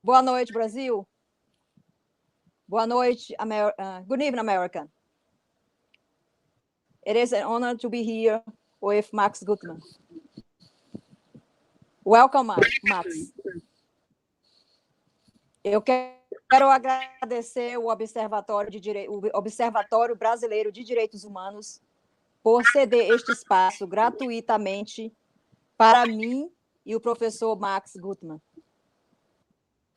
Boa noite, Brasil. Boa noite, good evening, America. It is an honor to be here with Max Gutman. Welcome, Max. Eu quero agradecer o Observatório Brasileiro de Direitos Humanos por ceder este espaço gratuitamente para mim e o professor Max Gutman.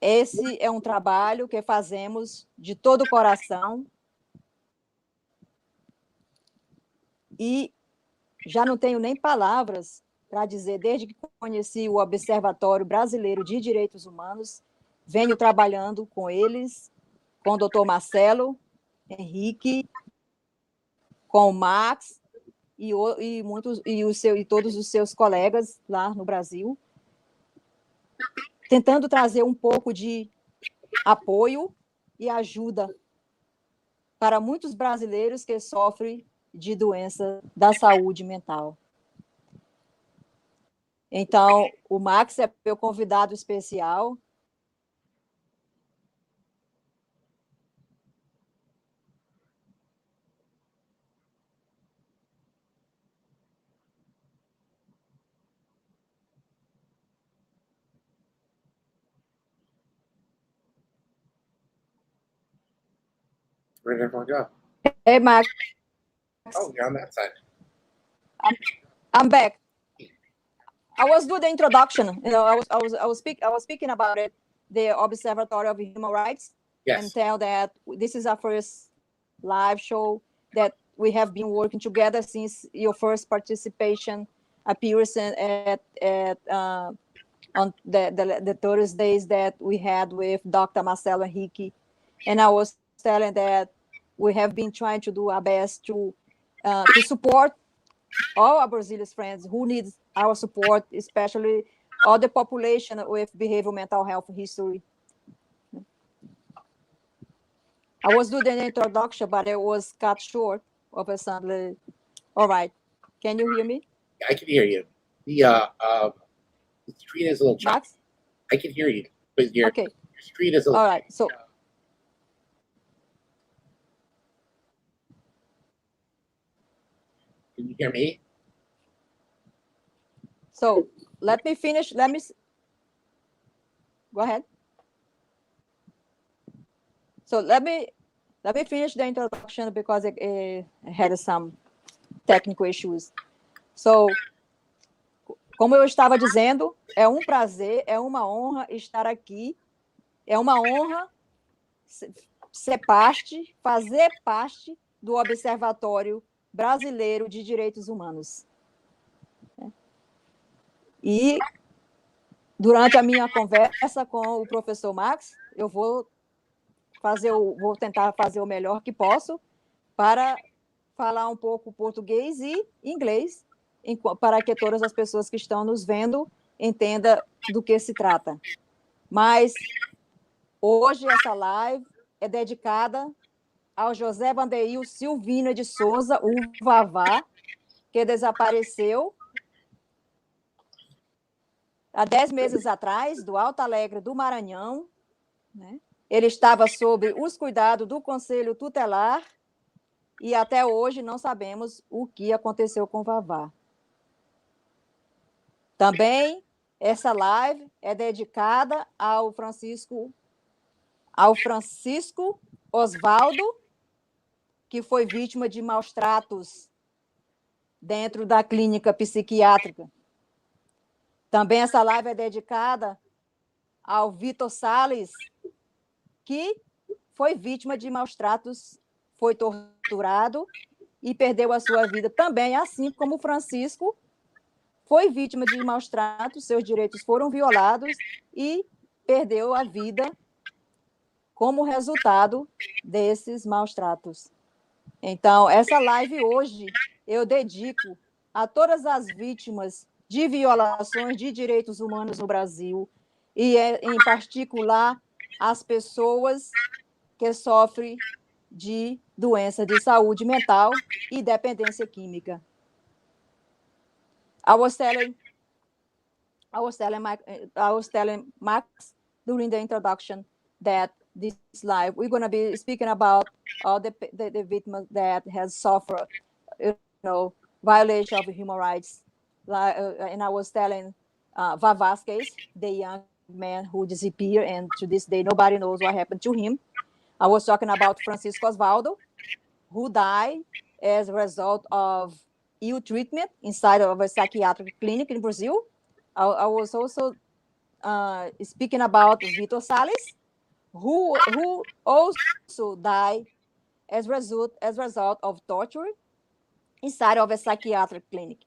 Esse é um trabalho que fazemos de todo o coração e já não tenho nem palavras para dizer, desde que conheci o Observatório Brasileiro de Direitos Humanos, venho trabalhando com eles, com o doutor Marcelo, Henrique, com o Max e todos os seus colegas lá no Brasil, tentando trazer um pouco de apoio e ajuda para muitos brasileiros que sofrem de doença da saúde mental. Então, o Max é meu convidado especial. Where did everyone go? Hey, Max. Oh, you're on that side. I'm back. I was doing the introduction. You know, I was speaking about it, the Observatory of Human Rights, Yes. and tell that this is our first live show that we have been working together since your first participation appearance on the Thursdays that we had with Dr. Marcelo Henrique, and I was telling that we have been trying to do our best to support all our Brazilian friends who need our support, especially all the population with behavioral mental health history. I was doing the introduction, but it was cut short of a suddenly. All right. Can you hear me? I can hear you. The screen is a little choppy. Max? I can hear you, but your screen is a little all right. So can you hear me? So let me finish. Go ahead. So let me finish the introduction because it had some technical issues. So, como eu estava dizendo, é um prazer, é uma honra estar aqui. É uma honra fazer parte do Observatório Brasileiro de Direitos Humanos. E, durante a minha conversa com o professor Max, eu vou tentar fazer o melhor que posso para falar um pouco português e inglês, para que todas as pessoas que estão nos vendo entendam do que se trata. Mas, hoje, essa live é dedicada ao José Vandeil Silvina de Souza, o Vavá, que desapareceu há 10 meses atrás, do Alto Alegre do Maranhão, né? Ele estava sob os cuidados do Conselho Tutelar e até hoje não sabemos o que aconteceu com o Vavá. Também essa live é dedicada ao Francisco Osvaldo, que foi vítima de maus tratos dentro da clínica psiquiátrica. Também essa live é dedicada ao Vitor Salles, que foi vítima de maus tratos, foi torturado e perdeu a sua vida também, assim como o Francisco foi vítima de maus tratos, seus direitos foram violados e perdeu a vida como resultado desses maus tratos. Então, essa live hoje eu dedico a todas as vítimas de violações de direitos humanos no Brasil e, em particular, as pessoas que sofrem de doença de saúde mental e dependência química. I was telling Max during the introduction that this live we're going to be speaking about all the victims that has suffered, violation of human rights. And I was telling Vava's case, the young man who disappeared, and to this day nobody knows what happened to him. I was talking about Francisco Osvaldo, who died as a result of ill treatment inside of a psychiatric clinic in Brazil. I was also speaking about Vitor Salles, who also died as result of torture inside of a psychiatric clinic.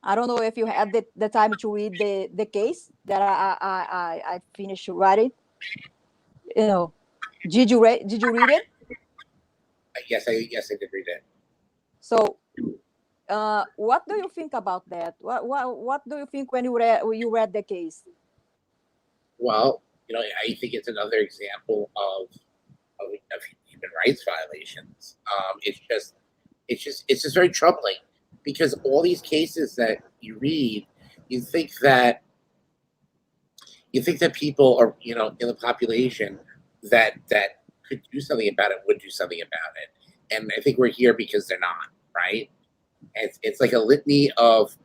I don't know if you had the time to read the case that I finished writing. You know, did you read it? Yes, I did read it. So, what do you think about that? What do you think when you read the case? Well, I think it's another example of human rights violations. It's just very troubling because all these cases that you read, you think that people are, in the population that could do something about it would do something about it, and I think we're here because they're not, right? It's like a litany of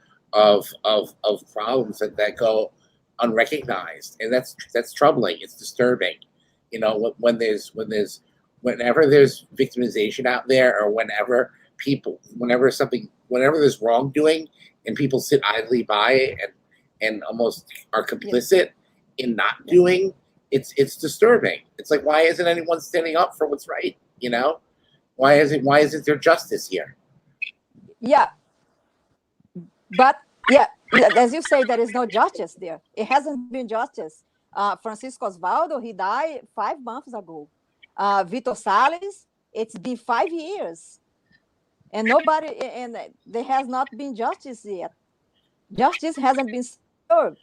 problems that go unrecognized, and that's troubling. It's disturbing, whenever there's victimization out there, or whenever there's wrongdoing, and people sit idly by and almost are complicit in not doing. It's disturbing. It's like, why isn't anyone standing up for what's right? Why isn't there justice here? Yeah, but yeah, as you say, there is no justice there. It hasn't been justice. Francisco Osvaldo, he died 5 months ago. Vitor Salles, it's been 5 years, and there has not been justice yet. Justice hasn't been served.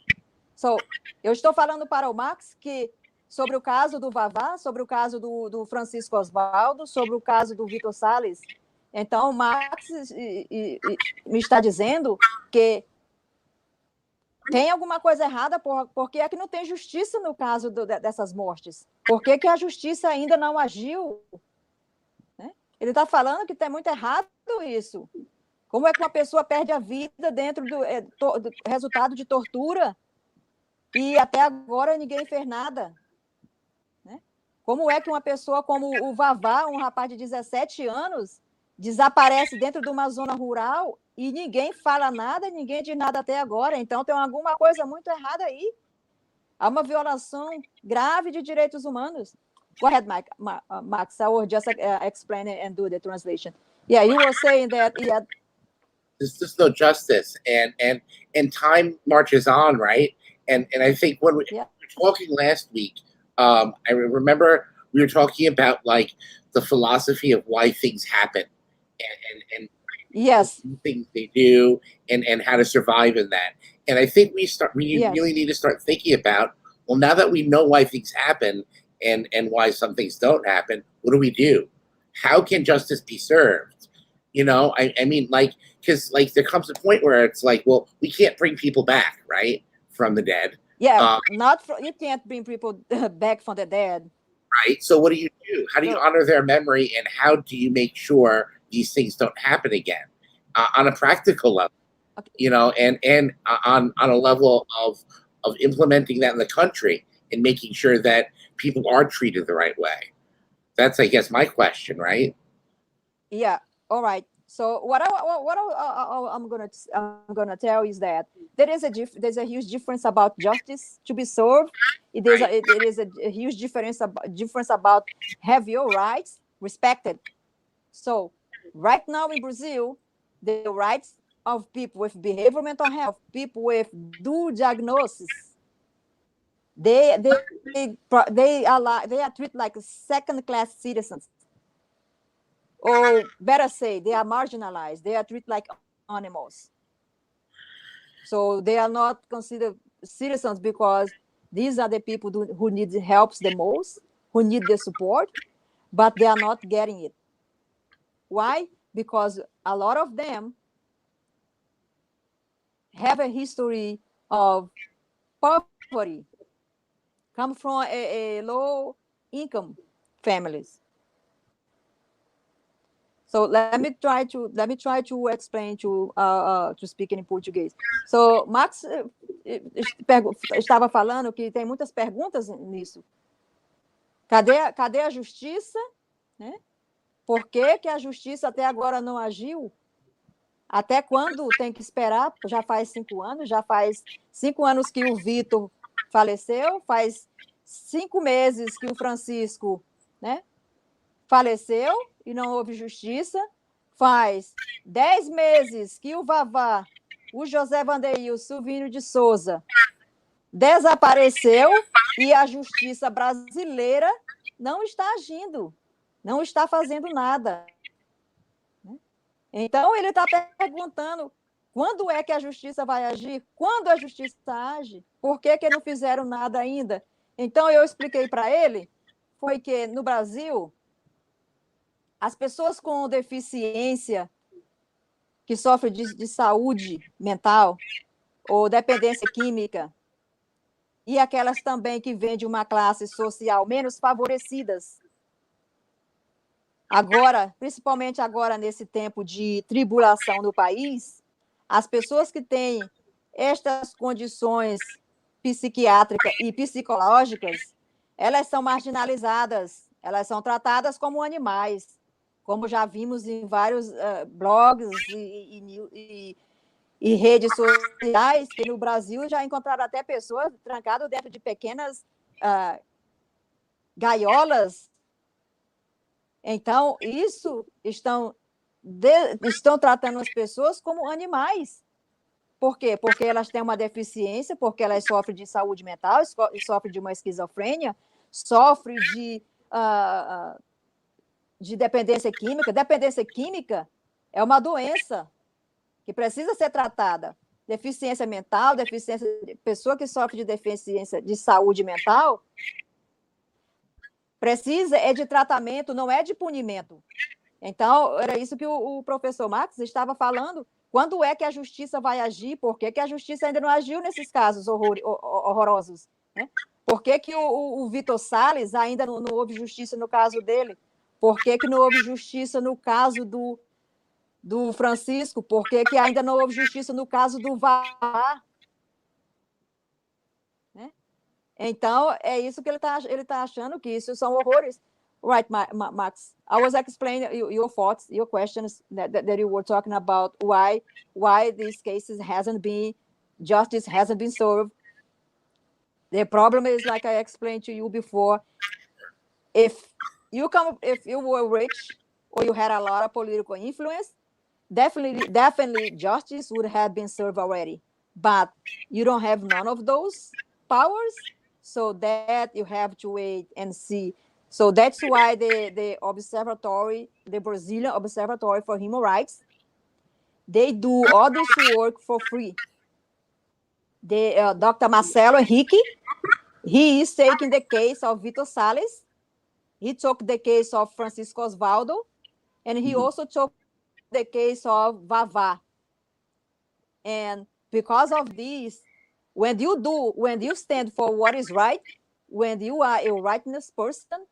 So, eu estou falando para o Max que sobre o caso do Vavá, sobre o caso do Francisco Osvaldo, sobre o caso do Vitor Salles. Então, o Max me está dizendo que tem alguma coisa errada, porque é que não tem justiça no caso dessas mortes. Por que a justiça ainda não agiu? Né? Ele está falando que tem muito errado isso. Como é que uma pessoa perde a vida dentro do resultado de tortura e até agora ninguém fez nada? Né? Como é que uma pessoa como o Vavá, um rapaz de 17 anos, desaparece dentro de uma zona rural e ninguém fala nada, ninguém diz nada até agora? Então tem alguma coisa muito errada aí. Há uma violação grave de direitos humanos. Go ahead, Max. I will just explain it and do the translation. Yeah, you were saying that. Yeah. There's just no justice, and time marches on, right? And I think when we were talking last week, I remember we were talking about like the philosophy of why things happen, and yes, things they do, and how to survive in that. And I think we really need to start thinking about, well, now that we know why things happen and why some things don't happen, what do we do? How can justice be served? I mean, like, because like there comes a point where it's like, well, we can't bring people back, right, from the dead. Yeah, you can't bring people back from the dead. Right. So what do you do? How do you honor their memory, and how do you make sure these things don't happen again on a practical level? Okay. And on a level of implementing that in the country and making sure that people are treated the right way. That's, I guess, my question, right? Yeah. All right. So what I'm gonna tell is that there's a huge difference about justice to be served. It is a huge difference about have your rights respected. So right now in Brazil, the rights of people with behavioral mental health, people with due diagnosis, they are treated like second-class citizens. Or better say, they are marginalized. They are treated like animals. So they are not considered citizens because these are the people who need help the most, who need the support, but they are not getting it. Why? Because a lot of them have a history of poverty, come from a low income families. So let me try to explain to speak in Português. So Max estava falando que tem muitas perguntas nisso. Cadê a justiça, né? Por que a justiça até agora não agiu? Até quando tem que esperar? Já faz 5 anos, já faz 5 anos que o Vitor faleceu, faz 5 meses que o Francisco, né, faleceu e não houve justiça, faz 10 meses que o Vavá, o José Vandeir, o Silvino de Souza, desapareceu e a justiça brasileira não está agindo, não está fazendo nada. Então, ele está perguntando quando é que a justiça vai agir? Quando a justiça age? Por que não fizeram nada ainda? Então, eu expliquei para ele, foi que no Brasil, as pessoas com deficiência, que sofrem de saúde mental ou dependência química, e aquelas também que vêm de uma classe social menos favorecidas, agora, principalmente agora nesse tempo de tribulação no país, as pessoas que têm estas condições psiquiátricas e psicológicas, elas são marginalizadas, elas são tratadas como animais, como já vimos em vários blogs e redes sociais, que no Brasil já encontraram até pessoas trancadas dentro de pequenas gaiolas. Então, estão tratando as pessoas como animais. Por quê? Porque elas têm uma deficiência, porque elas sofrem de saúde mental, sofrem de uma esquizofrenia, sofrem de dependência química. Dependência química é uma doença que precisa ser tratada. Deficiência mental, pessoa que sofre de deficiência de saúde mental, precisa de tratamento, não é de punimento. Então, era isso que o professor Max estava falando. Quando é que a justiça vai agir? Por que a justiça ainda não agiu nesses casos horrorosos? Né? Por que o Vitor Salles ainda não houve justiça no caso dele? Por que não houve justiça no caso do Francisco? Por que ainda não houve justiça no caso do Vavá? Né? Então, é isso que ele tá achando, que isso são horrores. Right, Max. I was explaining your thoughts, your questions that you were talking about why these cases justice hasn't been served. The problem is, like I explained to you before, if you were rich or you had a lot of political influence, definitely justice would have been served already. But you don't have none of those powers, so that you have to wait and see. So that's why the observatory, the Brazilian Observatory for Human Rights, they do all this work for free. Dr. Marcelo Henrique, he is taking the case of Vitor Salles. He took the case of Francisco Osvaldo, and he also took the case of Vavá. And because of this, when you stand for what is right, when you are a righteous person,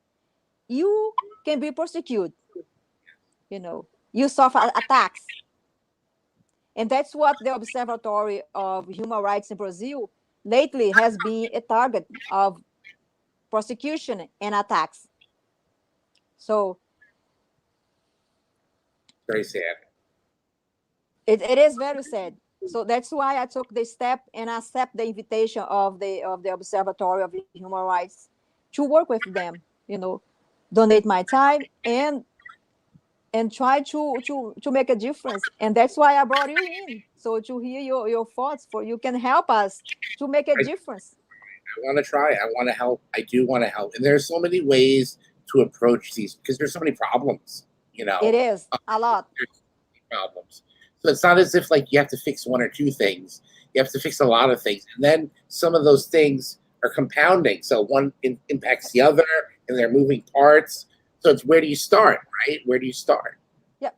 you can be persecuted. You suffer attacks. And that's what the Observatory of Human Rights in Brazil lately has been a target of prosecution and attacks. So very sad. It is very sad. So that's why I took the step and accept the invitation of the Observatory of Human Rights to work with them, donate my time and try to make a difference. And that's why I brought you in, so to hear your thoughts, for you can help us to make a difference. I want to try. I want to help. I do want to help. And there's so many ways to approach these, because there's so many problems, It is a lot. There's problems. So it's not as if like you have to fix one or two things. You have to fix a lot of things. And then some of those things are compounding. So one impacts the other, and they're moving parts. So it's, where do you start, right? Where do you start? Yeah.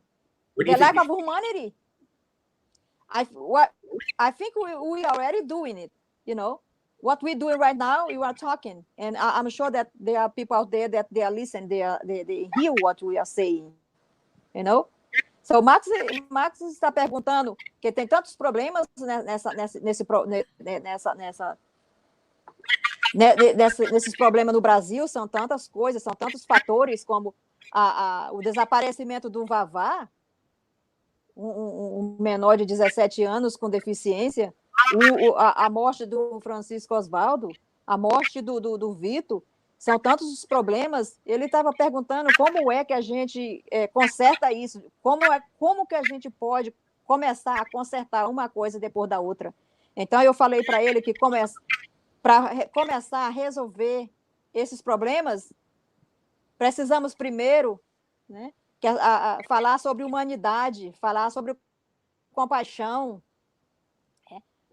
The lack of humanity. I think we are already doing it, what we're doing right now, you are talking, and I'm sure that there are people out there that they are listening, they hear what we are saying, you know. So Max está perguntando que tem tantos problemas nesses problemas no Brasil, são tantas coisas, são tantos fatores, como o desaparecimento do Vavá, um menor de 17 anos com deficiência, a morte do Francisco Osvaldo, a morte do Vitor, são tantos os problemas. Ele estava perguntando como é que a gente conserta isso, como que a gente pode começar a consertar uma coisa depois da outra. Então, eu falei para ele que para começar a resolver esses problemas, precisamos primeiro, né, falar sobre humanidade, falar sobre compaixão,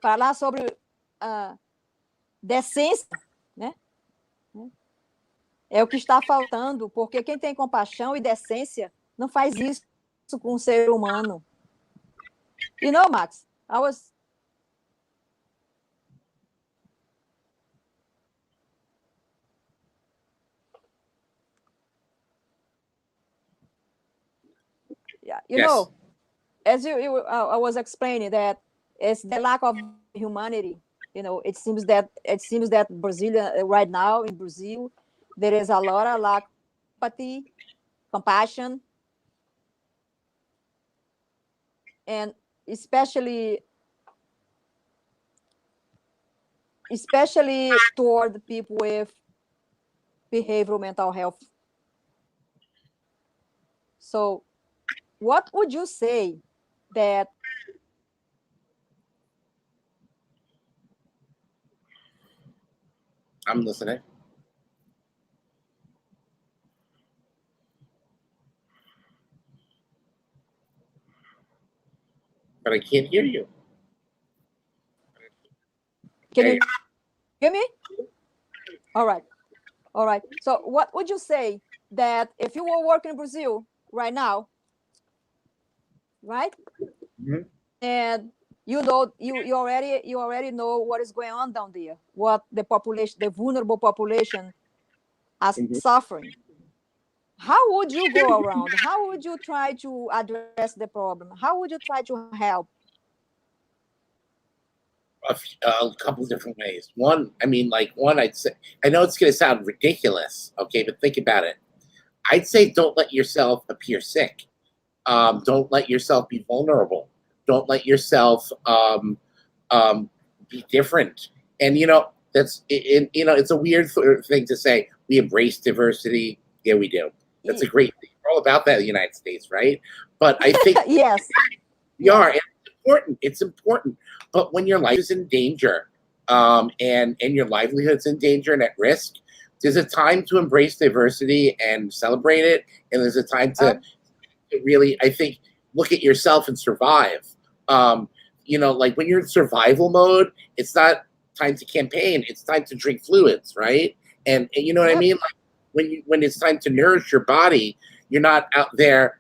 falar sobre decência, né? É o que está faltando, porque quem tem compaixão e decência não faz isso com um ser humano. You know, Max, I was... Yeah, you Yes. know, as I was explaining, that it's the lack of humanity. You know, it seems that Brazil right now, in Brazil, there is a lot of lack of empathy, compassion, and especially toward people with behavioral mental health. So, what would you say that I'm listening. But I can't hear you. Can you hear me? All right. So what would you say that if you were working in Brazil right now, right? Mm-hmm. And you know, you already know what is going on down there, what the population, the vulnerable population, are suffering. How would you go around? How would you try to address the problem? How would you try to help? A couple different ways. One, I'd say, I know it's going to sound ridiculous, okay, but think about it. I'd say don't let yourself appear sick. Don't let yourself be vulnerable. Don't let yourself be different. And it's a weird thing to say. We embrace diversity. Yeah, we do. That's a great thing. We're all about that in the United States, right? But I think yes, we are. And it's important. But when your life is in danger, and your livelihood's in danger and at risk, there's a time to embrace diversity and celebrate it, and there's a time to really, I think, look at yourself and survive. Like when you're in survival mode, it's not time to campaign. It's time to drink fluids, right? And you know what I mean? Like when it's time to nourish your body, you're not out there,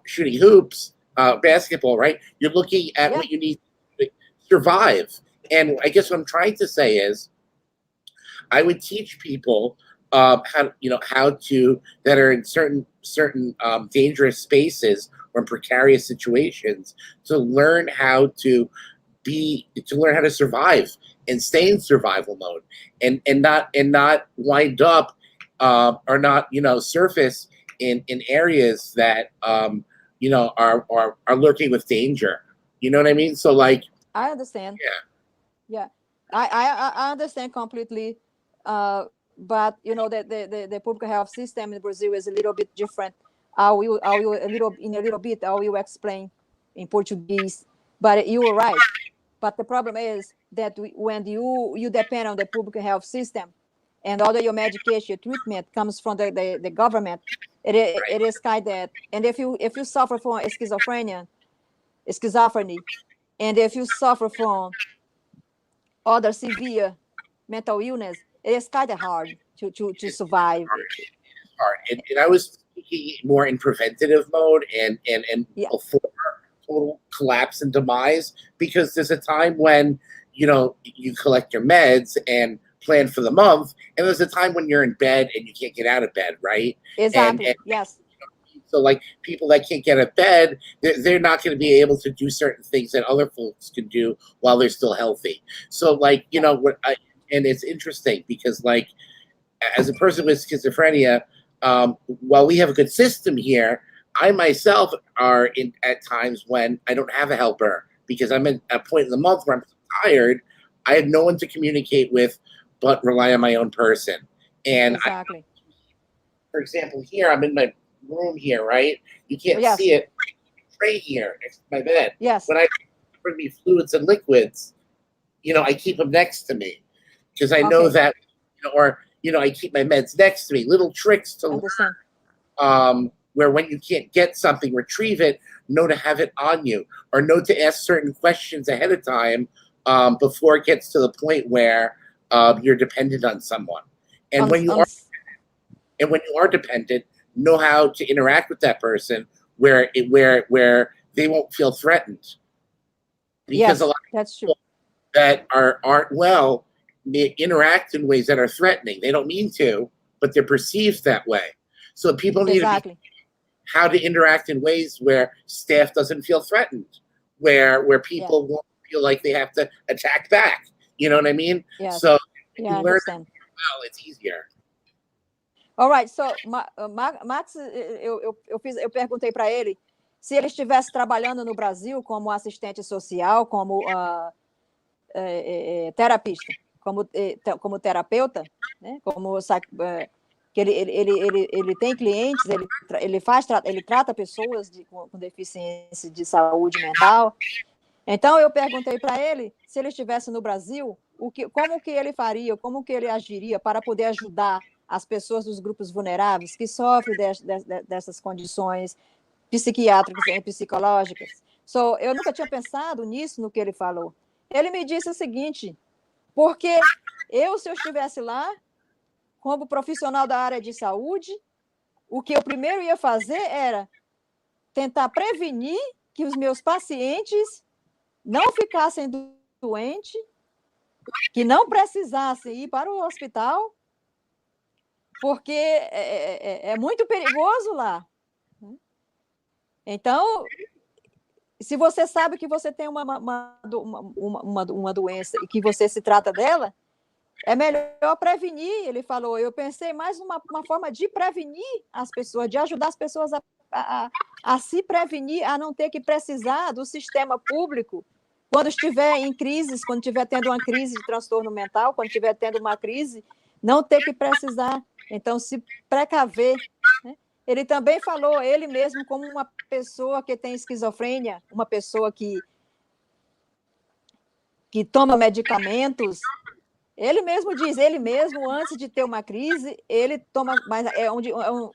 shooting hoops, basketball, right? You're looking at what you need to survive. And I guess what I'm trying to say is, I would teach people how to, that are in certain dangerous spaces or in precarious situations, to learn how to survive and stay in survival mode, and not wind up or not surface in areas that are lurking with danger. You know what I mean? So like, I understand. Yeah. I understand completely. But the public health system in Brazil is a little bit different. I will a little bit I will explain in Portuguese. But you were right. But the problem is that when you depend on the public health system, and all of your medication, your treatment comes from the government, it is kind of, and if you suffer from schizophrenia, and if you suffer from other severe mental illness, it is kind of hard to survive. Hard. And I was thinking more in preventative mode and before total collapse and demise, because there's a time when you collect your meds and plan for the month, and there's a time when you're in bed and you can't get out of bed, right? Exactly. And Yes. so, like, people that can't get out of bed, they're not going to be able to do certain things that other folks can do while they're still healthy. So, like, and it's interesting because, like, as a person with schizophrenia, while we have a good system here, I myself are in at times when I don't have a helper because I'm at a point in the month where I'm tired. I have no one to communicate with but rely on my own person. And exactly. For example, here I'm in my room here, right? You can't see it. Tray here next to my bed. Yes. When I bring me fluids and liquids, I keep them next to me because I know that, or I keep my meds next to me. Little tricks to understand. Where when you can't get something, retrieve it, know to have it on you, or know to ask certain questions ahead of time before it gets to the point where you're dependent on someone. And when you are dependent, know how to interact with that person where they won't feel threatened. Because a lot of people that aren't well, they interact in ways that are threatening. They don't mean to, but they're perceived that way. So people need to be how to interact in ways where staff doesn't feel threatened, where people won't feel like they have to attack back. You know what I mean? So if you learn well, it's easier. All right, so Max, eu perguntei para ele se ele estivesse trabalhando no Brasil como assistente social, como terapista, como terapeuta, né? Que ele tem clientes, ele trata pessoas com deficiência de saúde mental. Então eu perguntei para ele se ele estivesse no Brasil, como que ele faria, como que ele agiria para poder ajudar as pessoas dos grupos vulneráveis que sofrem dessas condições psiquiátricas e psicológicas. Eu nunca tinha pensado nisso, no que ele falou. Ele me disse o seguinte, porque se eu estivesse lá, como profissional da área de saúde, o que eu primeiro ia fazer era tentar prevenir que os meus pacientes não ficassem doentes, que não precisassem ir para o hospital, porque é muito perigoso lá. Então, se você sabe que você tem uma doença e que você se trata dela, é melhor prevenir, ele falou. Eu pensei mais uma forma de prevenir as pessoas, de ajudar as pessoas a se prevenir, a não ter que precisar do sistema público quando estiver em crise, quando estiver tendo uma crise de transtorno mental, quando estiver tendo uma crise, não ter que precisar. Então, se precaver. Né? Ele também falou, ele mesmo, como uma pessoa que tem esquizofrênia, uma pessoa que toma medicamentos. Ele mesmo diz, antes de ter uma crise, ele toma, mas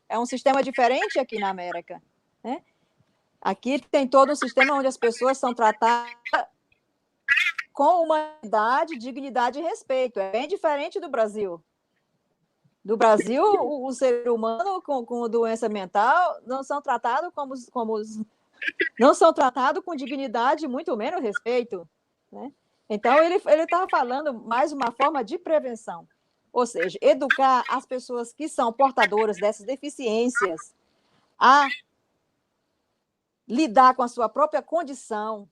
é um sistema diferente aqui na América. Né? Aqui tem todo um sistema onde as pessoas são tratadas com humanidade, dignidade e respeito. É bem diferente do Brasil. No Brasil, o ser humano com doença mental não são tratados não são tratados com dignidade, muito menos respeito. Né? Então, ele estava falando mais uma forma de prevenção, ou seja, educar as pessoas que são portadoras dessas deficiências a lidar com a sua própria condição,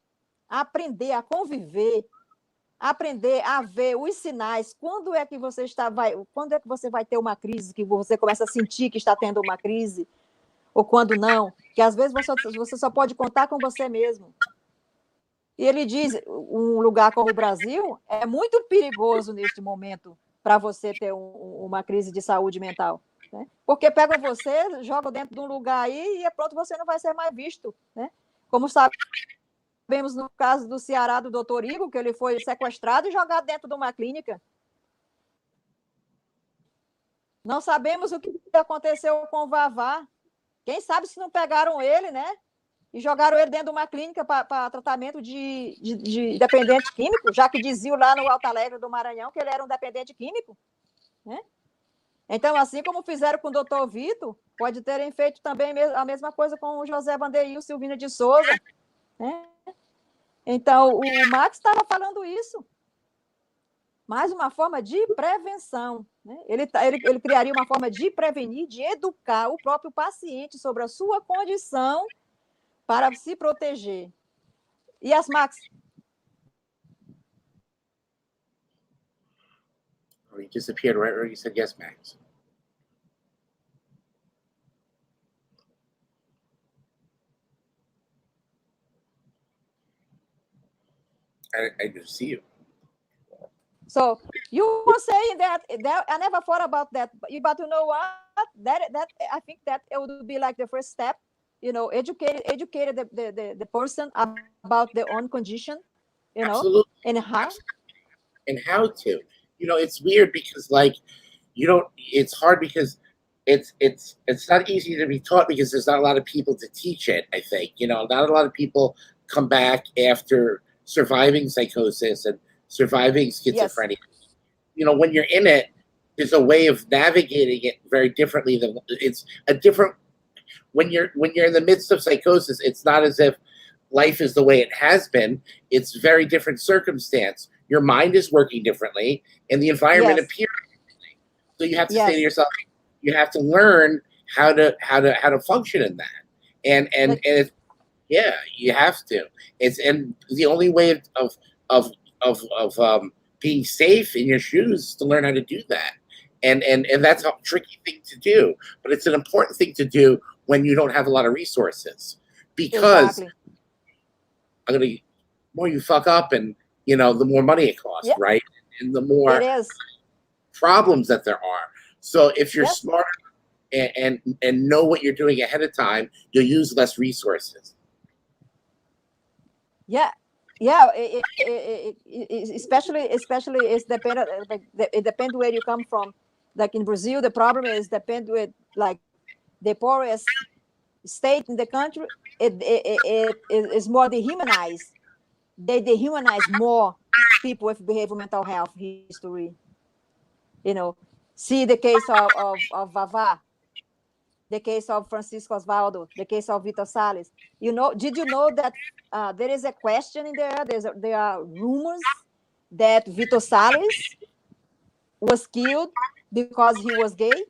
a aprender a conviver, aprender a ver os sinais, quando é que você vai ter uma crise, que você começa a sentir que está tendo uma crise, ou quando não, que às vezes você só pode contar com você mesmo. E ele diz, um lugar como o Brasil é muito perigoso neste momento para você ter uma crise de saúde mental. Né? Porque pega você, joga dentro de um lugar aí e pronto, você não vai ser mais visto. Né? Como sabemos no caso do Ceará, do doutor Igor, que ele foi sequestrado e jogado dentro de uma clínica. Não sabemos o que aconteceu com o Vavá. Quem sabe se não pegaram ele, né? E jogaram ele dentro de uma clínica para tratamento de dependente químico, já que diziam lá no Alto Alegre do Maranhão que ele era um dependente químico. Né? Então, assim como fizeram com o doutor Vitor, pode terem feito também a mesma coisa com o José Vanderil Silvina de Souza. Né? Então, o Max estava falando isso. mais uma forma de prevenção, né? Ele criaria uma forma de prevenir, de educar o próprio paciente sobre a sua condição para se proteger. Yes, Max? Oh, he disappeared right where you said yes, Max. I do see you. So you were saying that I never thought about that, but you know what? That I think that it would be like the first step. Educated the person about their own condition. Absolutely. And how. And how to. It's weird because you don't. It's hard because it's not easy to be taught because there's not a lot of people to teach it. I think not a lot of people come back after surviving psychosis and surviving schizophrenia. Yes. When you're in it, there's a way of navigating it very differently than it's a different. When you're in the midst of psychosis, it's not as if life is the way it has been. It's very different circumstance. Your mind is working differently, and the environment appears differently. So you have to say to yourself, you have to learn how to function in that, and it's, yeah, you have to. And the only way of being safe in your shoes is to learn how to do that, and that's a tricky thing to do, but it's an important thing to do when you don't have a lot of resources, because the more you fuck up, and the more money it costs, right? And the more problems that there are. So if you're smart and know what you're doing ahead of time, you'll use less resources. Yeah, especially it's it depends where you come from. Like in Brazil, the problem is depend with like the poorest state in the country. It is more dehumanized. They dehumanize more people with behavioral mental health history. See the case of Vava, the case of Francisco Osvaldo, the case of Vitor Salles. Did you know that there is a question in there? There are rumors that Vitor Salles was killed because he was gay.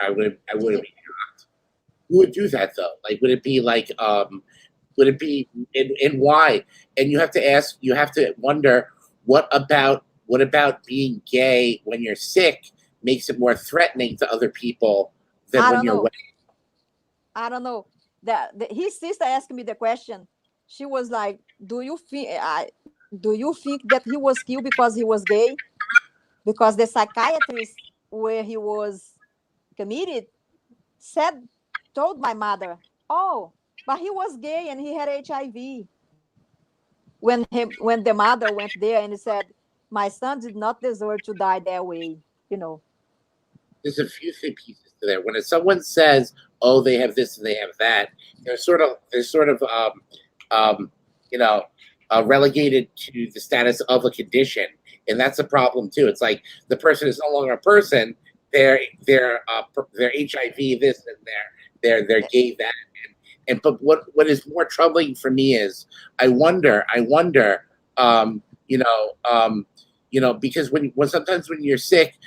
I wouldn't be shocked. Who would do that though? Like, would it be like, would it be, and why? And you have to wonder, what about being gay when you're sick makes it more threatening to other people than when you're well? I don't know. His sister asked me the question. She was like, do you think that he was killed because he was gay? Because the psychiatrist where he was committed told my mother, oh, but he was gay and he had HIV. When the mother went there and he said, my son did not deserve to die that way. There's a few pieces to there. When someone says, oh, they have this and they have that, they're sort of relegated to the status of a condition, and that's a problem too. It's like the person is no longer a person; they're HIV this, and they're gay that. But what is more troubling for me is I wonder, because when sometimes when you're sick.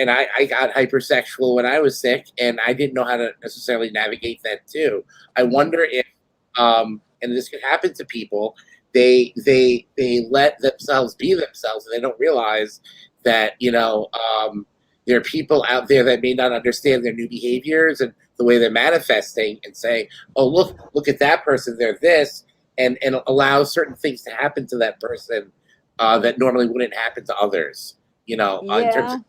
And I got hypersexual when I was sick, and I didn't know how to necessarily navigate that too. I wonder if, and this could happen to people, they let themselves be themselves, and they don't realize that there are people out there that may not understand their new behaviors and the way they're manifesting, and say, oh, look at that person, they're this, and allow certain things to happen to that person that normally wouldn't happen to others. In terms of,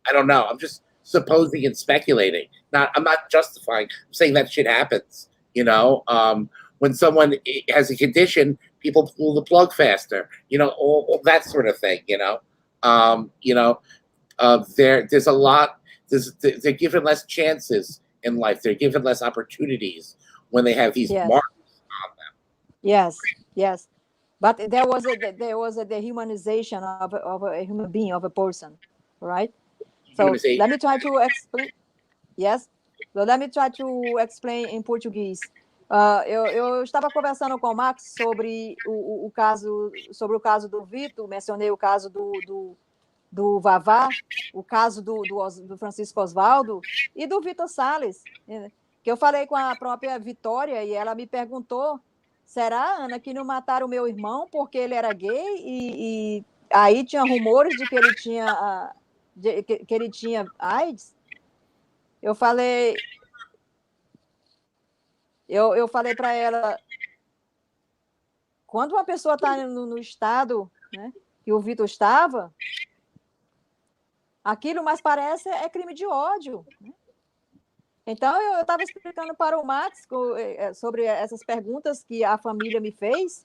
I don't know. I'm just supposing and speculating. I'm not justifying. I'm saying that shit happens. When someone has a condition, people pull the plug faster. All that sort of thing. There's a lot. They're given less chances in life. They're given less opportunities when they have these marks on them. Yes. But there was a dehumanization of a human being, of a person, right? So let me try to explain. Yes. So let me try to explain in Portuguese. Eu estava conversando com o Max sobre o caso do Vitor, mencionei o caso do Vavá, o caso do Francisco Oswaldo e do Vitor Salles, que eu falei com a própria Vitória e ela me perguntou, será, Ana, que não mataram o meu irmão porque ele era gay e aí tinha rumores de que ele tinha, que ele tinha AIDS? Eu falei para ela, quando uma pessoa está no estado, né, que o Vitor estava, aquilo mais parece é crime de ódio. Né? Então, eu estava explicando para o Max sobre essas perguntas que a família me fez.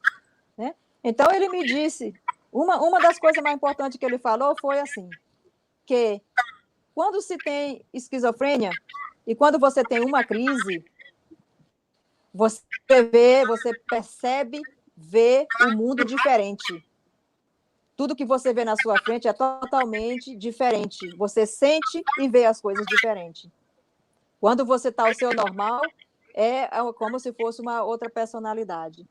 Né? Então, ele me disse, uma das coisas mais importantes que ele falou foi assim, que quando se tem esquizofrênia e quando você tem uma crise, você percebe, vê o mundo diferente. Tudo que você vê na sua frente é totalmente diferente. Você sente e vê as coisas diferentes. Quando você está ao seu normal, é como se fosse uma outra personalidade.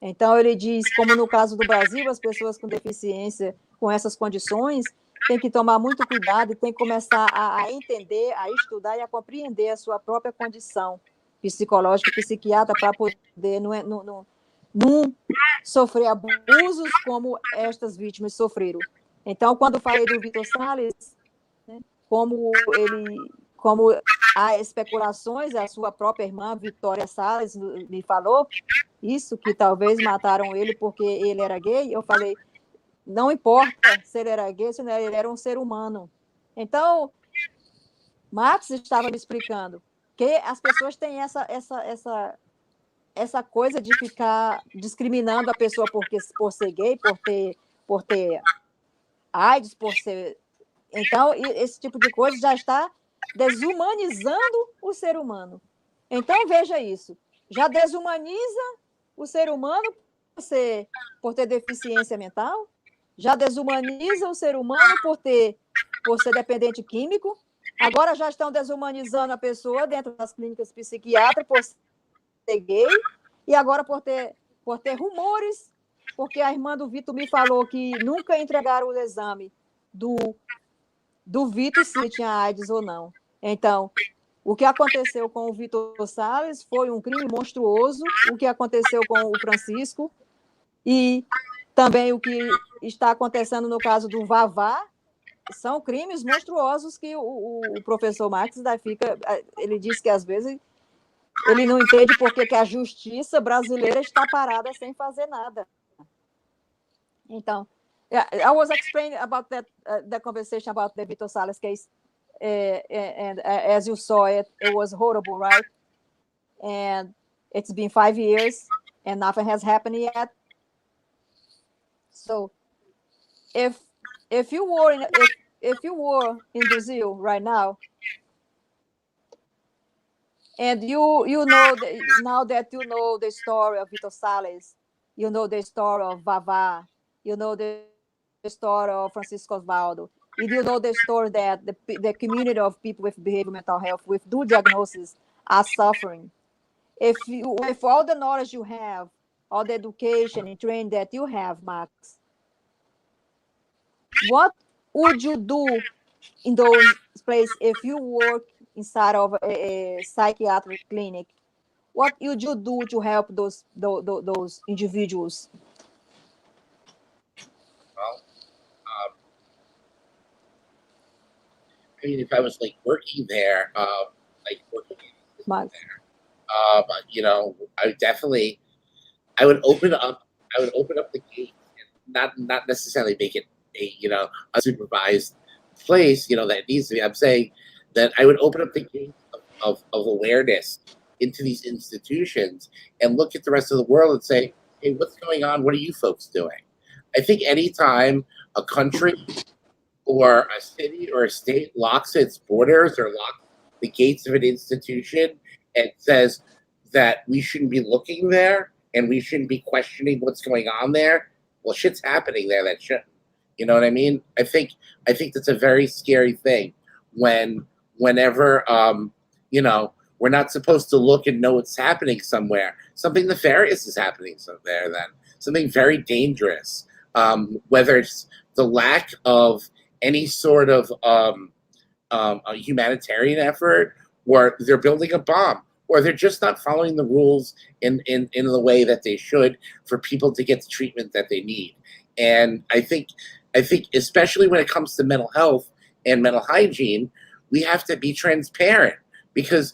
Então, ele diz, como no caso do Brasil, as pessoas com deficiência, com essas condições, têm que tomar muito cuidado e têm que começar a entender, a estudar e a compreender a sua própria condição psicológica e psiquiatra para poder não sofrer abusos como estas vítimas sofreram. Então, quando falei do Vitor Salles, né, como há especulações, a sua própria irmã, Vitória Salles, me falou isso, que talvez mataram ele porque ele era gay, eu falei, não importa se ele era gay, se ele era um ser humano. Então, Marx estava me explicando que as pessoas têm essa coisa de ficar discriminando a pessoa por ser gay, por ter AIDS, por ser... Então, esse tipo de coisa já está desumanizando o ser humano. Então, veja isso. Já desumaniza o ser humano por ter deficiência mental, já desumaniza o ser humano por ser dependente químico, agora já estão desumanizando a pessoa dentro das clínicas psiquiátricas por ser gay, e agora por ter rumores, porque a irmã do Vitor me falou que nunca entregaram o exame do Vitor se tinha AIDS ou não. Então, o que aconteceu com o Vitor Salles foi um crime monstruoso, o que aconteceu com o Francisco, e também o que está acontecendo no caso do Vavá, são crimes monstruosos que o professor Marx ele diz que às vezes ele não entende por que a justiça brasileira está parada sem fazer nada. Então, I was explaining about the conversation about the Vitor Salles case, and as you saw it was horrible, right? And it's been 5 years, and nothing has happened yet. So, if you were in Brazil right now, and you know now that you know the story of Vitor Salles, you know the story of Vavá, you know the story of Francisco Oswaldo, and you know the story that the community of people with behavioral mental health with due diagnosis are suffering. With all the knowledge you have, all the education and training that you have, Max, what would you do in those places if you work inside of a psychiatric clinic? What would you do to help those individuals? Well, I mean, if I was like working there, I would open up the gate and not necessarily make it a supervised place, that needs to be. I'm saying that I would open up the gate of awareness into these institutions and look at the rest of the world and say, hey, what's going on? What are you folks doing? I think anytime a country or a city or a state locks its borders or locks the gates of an institution and says that we shouldn't be looking there and we shouldn't be questioning what's going on there, well, shit's happening there that shouldn't. You know what I mean? I think that's a very scary thing whenever We're not supposed to look and know what's happening somewhere. Something nefarious is happening somewhere then. Something very dangerous. Whether it's the lack of any sort of a humanitarian effort, or they're building a bomb, or they're just not following the rules in the way that they should for people to get the treatment that they need. And I think especially when it comes to mental health and mental hygiene, we have to be transparent because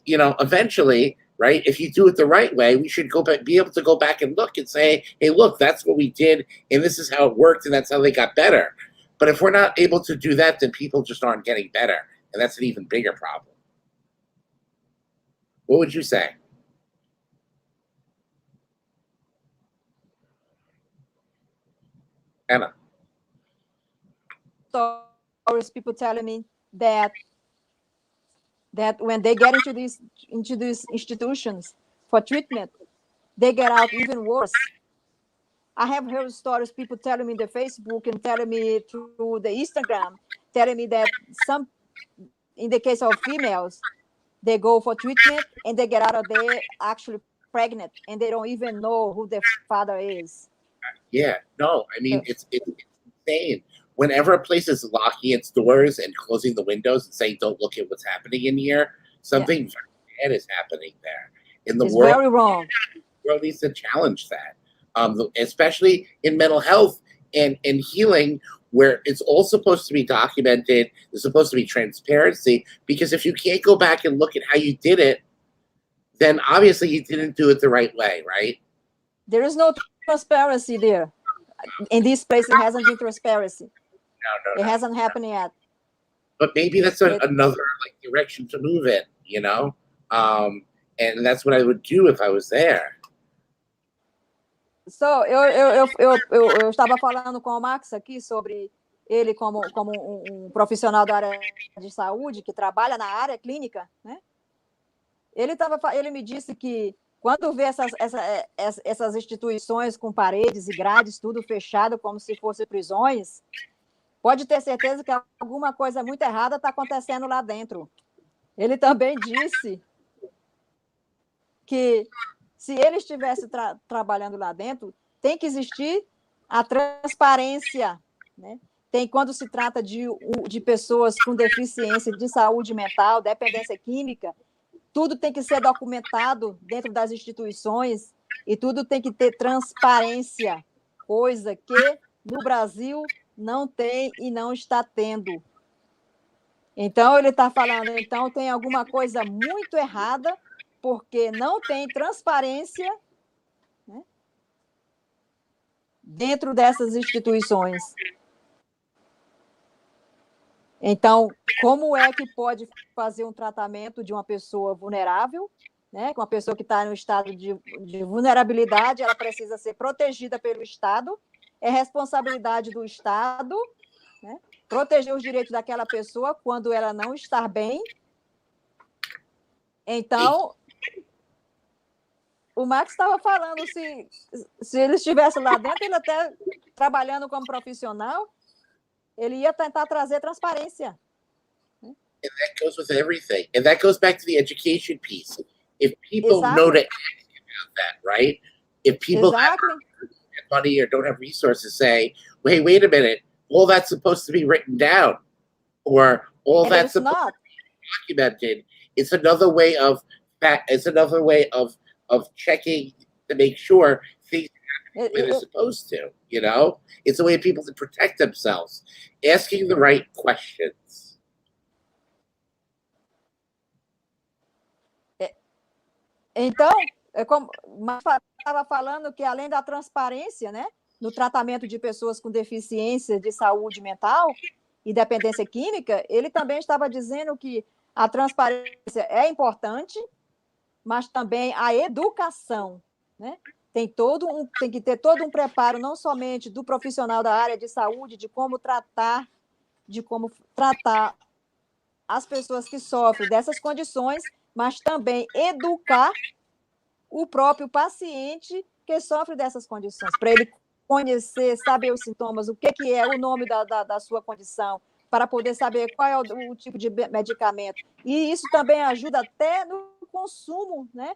eventually, right, if you do it the right way, we should be able to go back and look and say, hey, look, that's what we did, and this is how it worked, and that's how they got better. But if we're not able to do that, then people just aren't getting better, and that's an even bigger problem. What would you say? Anna? Stories, people telling me that when they get into these institutions for treatment, they get out even worse. I have heard stories, people telling me the Facebook and telling me through the Instagram, telling me that some, in the case of females, they go for treatment and they get out of there actually pregnant, and they don't even know who their father is. Yeah, no, I mean, it's insane. Whenever a place is locking its doors and closing the windows and saying, don't look at what's happening in here, something very bad is happening there. In the it's world, very wrong. The world needs to challenge that, especially in mental health and healing, where it's all supposed to be documented. There's supposed to be transparency, because if you can't go back and look at how you did it, then obviously you didn't do it the right way, right? There is no transparency there. In this place, it hasn't been transparency. No. It hasn't happened yet. But maybe that's another direction to move in, and that's what I would do if I was there. So, eu estava falando com o Max aqui sobre ele como um profissional da área de saúde que trabalha na área clínica, né? Ele me disse que quando vê essas instituições com paredes e grades, tudo fechado, como se fossem prisões, pode ter certeza que alguma coisa muito errada está acontecendo lá dentro. Ele também disse que, se ele estivesse trabalhando lá dentro, tem que existir a transparência, né? Quando se trata de pessoas com deficiência de saúde mental, dependência química, tudo tem que ser documentado dentro das instituições e tudo tem que ter transparência, coisa que no Brasil não tem e não está tendo. Então, ele está falando, então tem alguma coisa muito errada, porque não tem transparência, né, dentro dessas instituições. Então, como é que pode fazer um tratamento de uma pessoa vulnerável, né? Uma pessoa que está no estado de vulnerabilidade, ela precisa ser protegida pelo Estado, é responsabilidade do Estado, né, proteger os direitos daquela pessoa quando ela não está bem. Então, o Max estava falando, se ele estivesse lá dentro, ele até trabalhando como profissional, ele ia tentar trazer transparência. And that goes with everything. And that goes back to the education piece. If people know to ask about that, right? If people have money or don't have resources, say, wait a minute, all that's supposed to be written down, or all that's supposed to be documented. It's another way of checking to make sure things happen the way they're supposed to. It's a way of people to protect themselves, asking the right questions. Então, como estava falando, que além da transparência, né, no tratamento de pessoas com deficiência de saúde mental e dependência química, ele também estava dizendo que a transparência é importante, mas também a educação, né? Tem que ter todo um preparo, não somente do profissional da área de saúde, de como tratar as pessoas que sofrem dessas condições, mas também educar o próprio paciente que sofre dessas condições, para ele conhecer, saber os sintomas, o que é o nome da sua condição, para poder saber qual é o tipo de medicamento. E isso também ajuda até no consumo, né?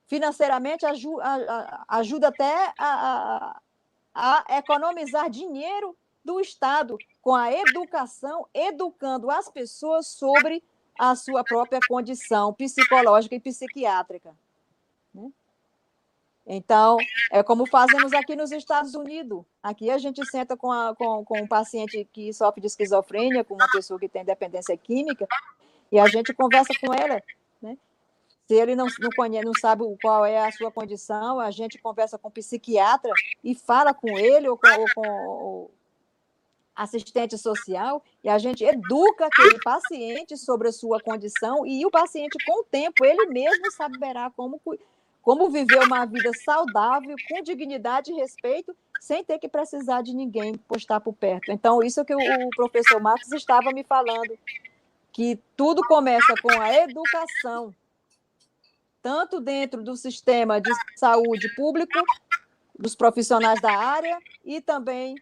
Financeiramente, ajuda até a economizar dinheiro do Estado com a educação, educando as pessoas sobre a sua própria condição psicológica e psiquiátrica. Né? Então, é como fazemos aqui nos Estados Unidos. Aqui a gente senta com um paciente que sofre de esquizofrênia, com uma pessoa que tem dependência química, e a gente conversa com ela, né? Se ele não conhece, não sabe qual é a sua condição, a gente conversa com o psiquiatra e fala com ele ou com o assistente social, e a gente educa aquele paciente sobre a sua condição, e o paciente, com o tempo, ele mesmo saberá como viver uma vida saudável, com dignidade e respeito, sem ter que precisar de ninguém postar por perto. Então, isso que o professor Marcos estava me falando, que tudo começa com a educação, tanto dentro do sistema de saúde público, dos profissionais da área, e também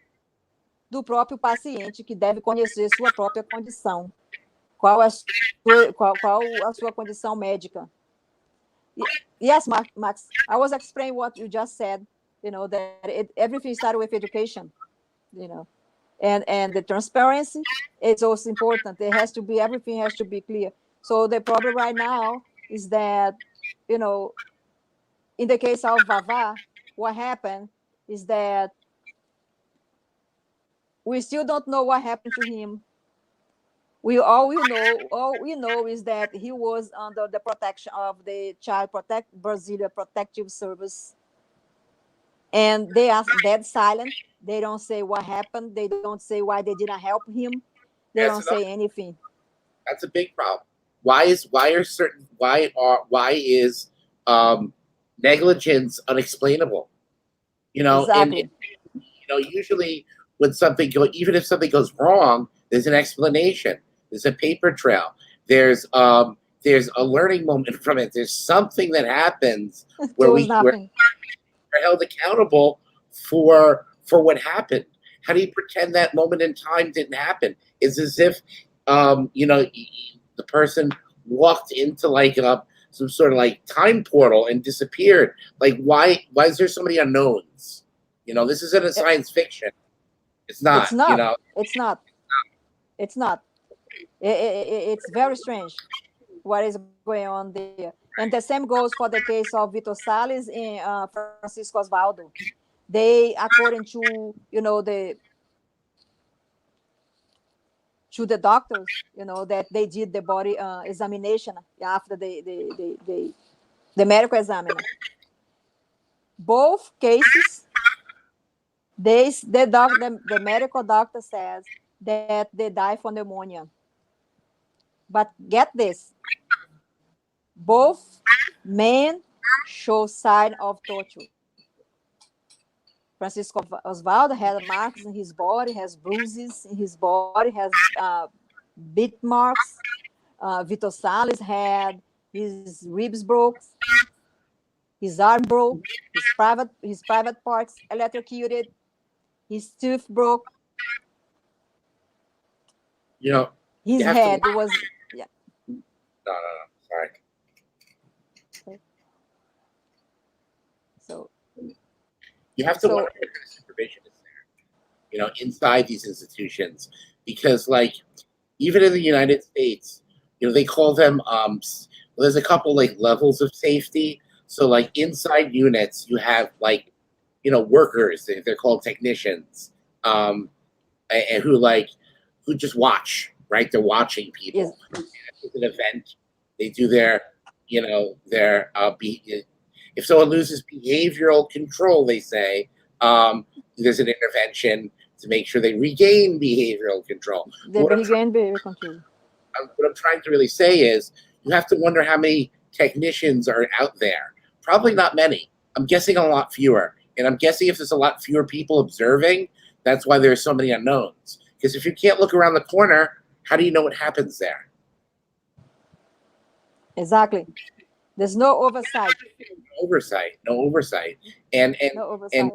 do próprio paciente, que deve conhecer sua própria condição. Qual a sua condição médica? Yes, Max, I was explaining what you just said, that everything started with education, and the transparency is also important. Everything has to be clear. So the problem right now is that, in the case of Vava, what happened is that we still don't know what happened to him. All we know is that he was under the protection of the Brazilian Protective Service, and they are dead silent. They don't say what happened. They don't say why they didn't help him. They don't say anything. That's a big problem. Why is negligence unexplainable? Exactly. And usually when even if something goes wrong, there's an explanation. There's a paper trail. There's a learning moment from it. There's something that happens where we're held accountable for what happened. How do you pretend that moment in time didn't happen? It's as if the person walked into some sort of time portal and disappeared. Why is there so many unknowns? This isn't a science fiction. It's not. It's not. It's not. It's not. It's very strange what is going on there. And the same goes for the case of Vitor Salles and Francisco Osvaldo. They, according to the doctors, that they did the body examination after the medical examiner. Both cases, the medical doctor says that they die from pneumonia. But get this, both men show sign of torture. Francisco Osvaldo had marks in his body, has bruises in his body, has bit marks. Vitor Salles had his ribs broke, his arm broke, his private parts electrocuted, his tooth broke. His head was... Yeah. No, sorry. Okay. So you have to wonder what kind of supervision is there, inside these institutions, because even in the United States, they call them there's a couple levels of safety. So inside units, you have workers, they're called technicians, and who just watch, right? They're watching people. Yes. It's an event. They do their if someone loses behavioral control, they say, there's an intervention to make sure they regain behavioral control. What I'm trying to really say is you have to wonder how many technicians are out there. Probably not many. I'm guessing a lot fewer. And I'm guessing if there's a lot fewer people observing, that's why there's so many unknowns. Because if you can't look around the corner, how do you know what happens there? Exactly. There's no oversight. No oversight. And no oversight.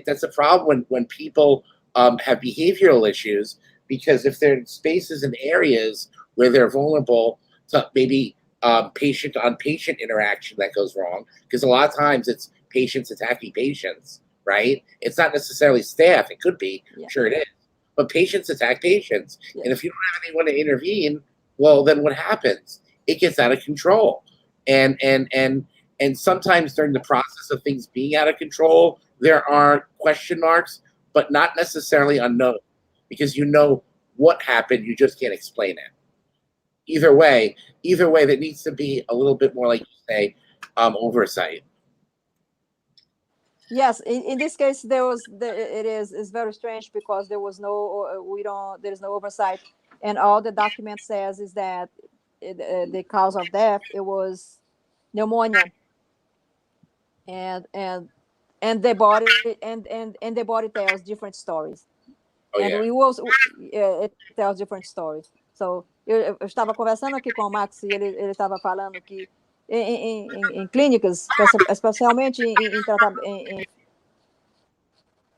That's a problem when people have behavioral issues. because if they're in spaces and areas where they're vulnerable to maybe patient on patient interaction that goes wrong, because a lot of times it's patients attacking patients, right? It's not necessarily staff. It could be, sure it is, but patients attack patients. And if you don't have anyone to intervene, well, then what happens? It gets out of control. And sometimes during the process of things being out of control, there are question marks, but not necessarily unknown, because you know what happened, you just can't explain it. Either way, there needs to be a little bit more, like you say, oversight. Yes, in this case, it's very strange because there was there's no oversight, and all the document says is that the cause of death, it was pneumonia, and and and the body and the body tells different stories. Oh, And yeah. we also it tells different stories. So eu estava conversando aqui com o Max e ele estava falando que em clínicas, especialmente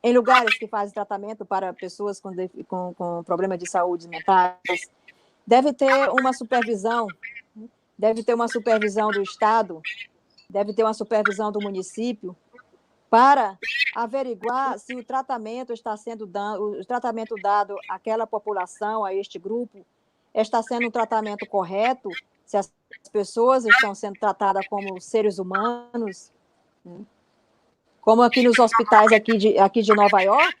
em lugares que fazem tratamento para pessoas com problemas de saúde mentais, deve ter uma supervisão, do Estado, deve ter uma supervisão do município para averiguar se o tratamento está sendo dado, o tratamento dado àquela população, a este grupo, está sendo um tratamento correto, se as pessoas estão sendo tratadas como seres humanos, né? Como aqui nos hospitais aqui de Nova York,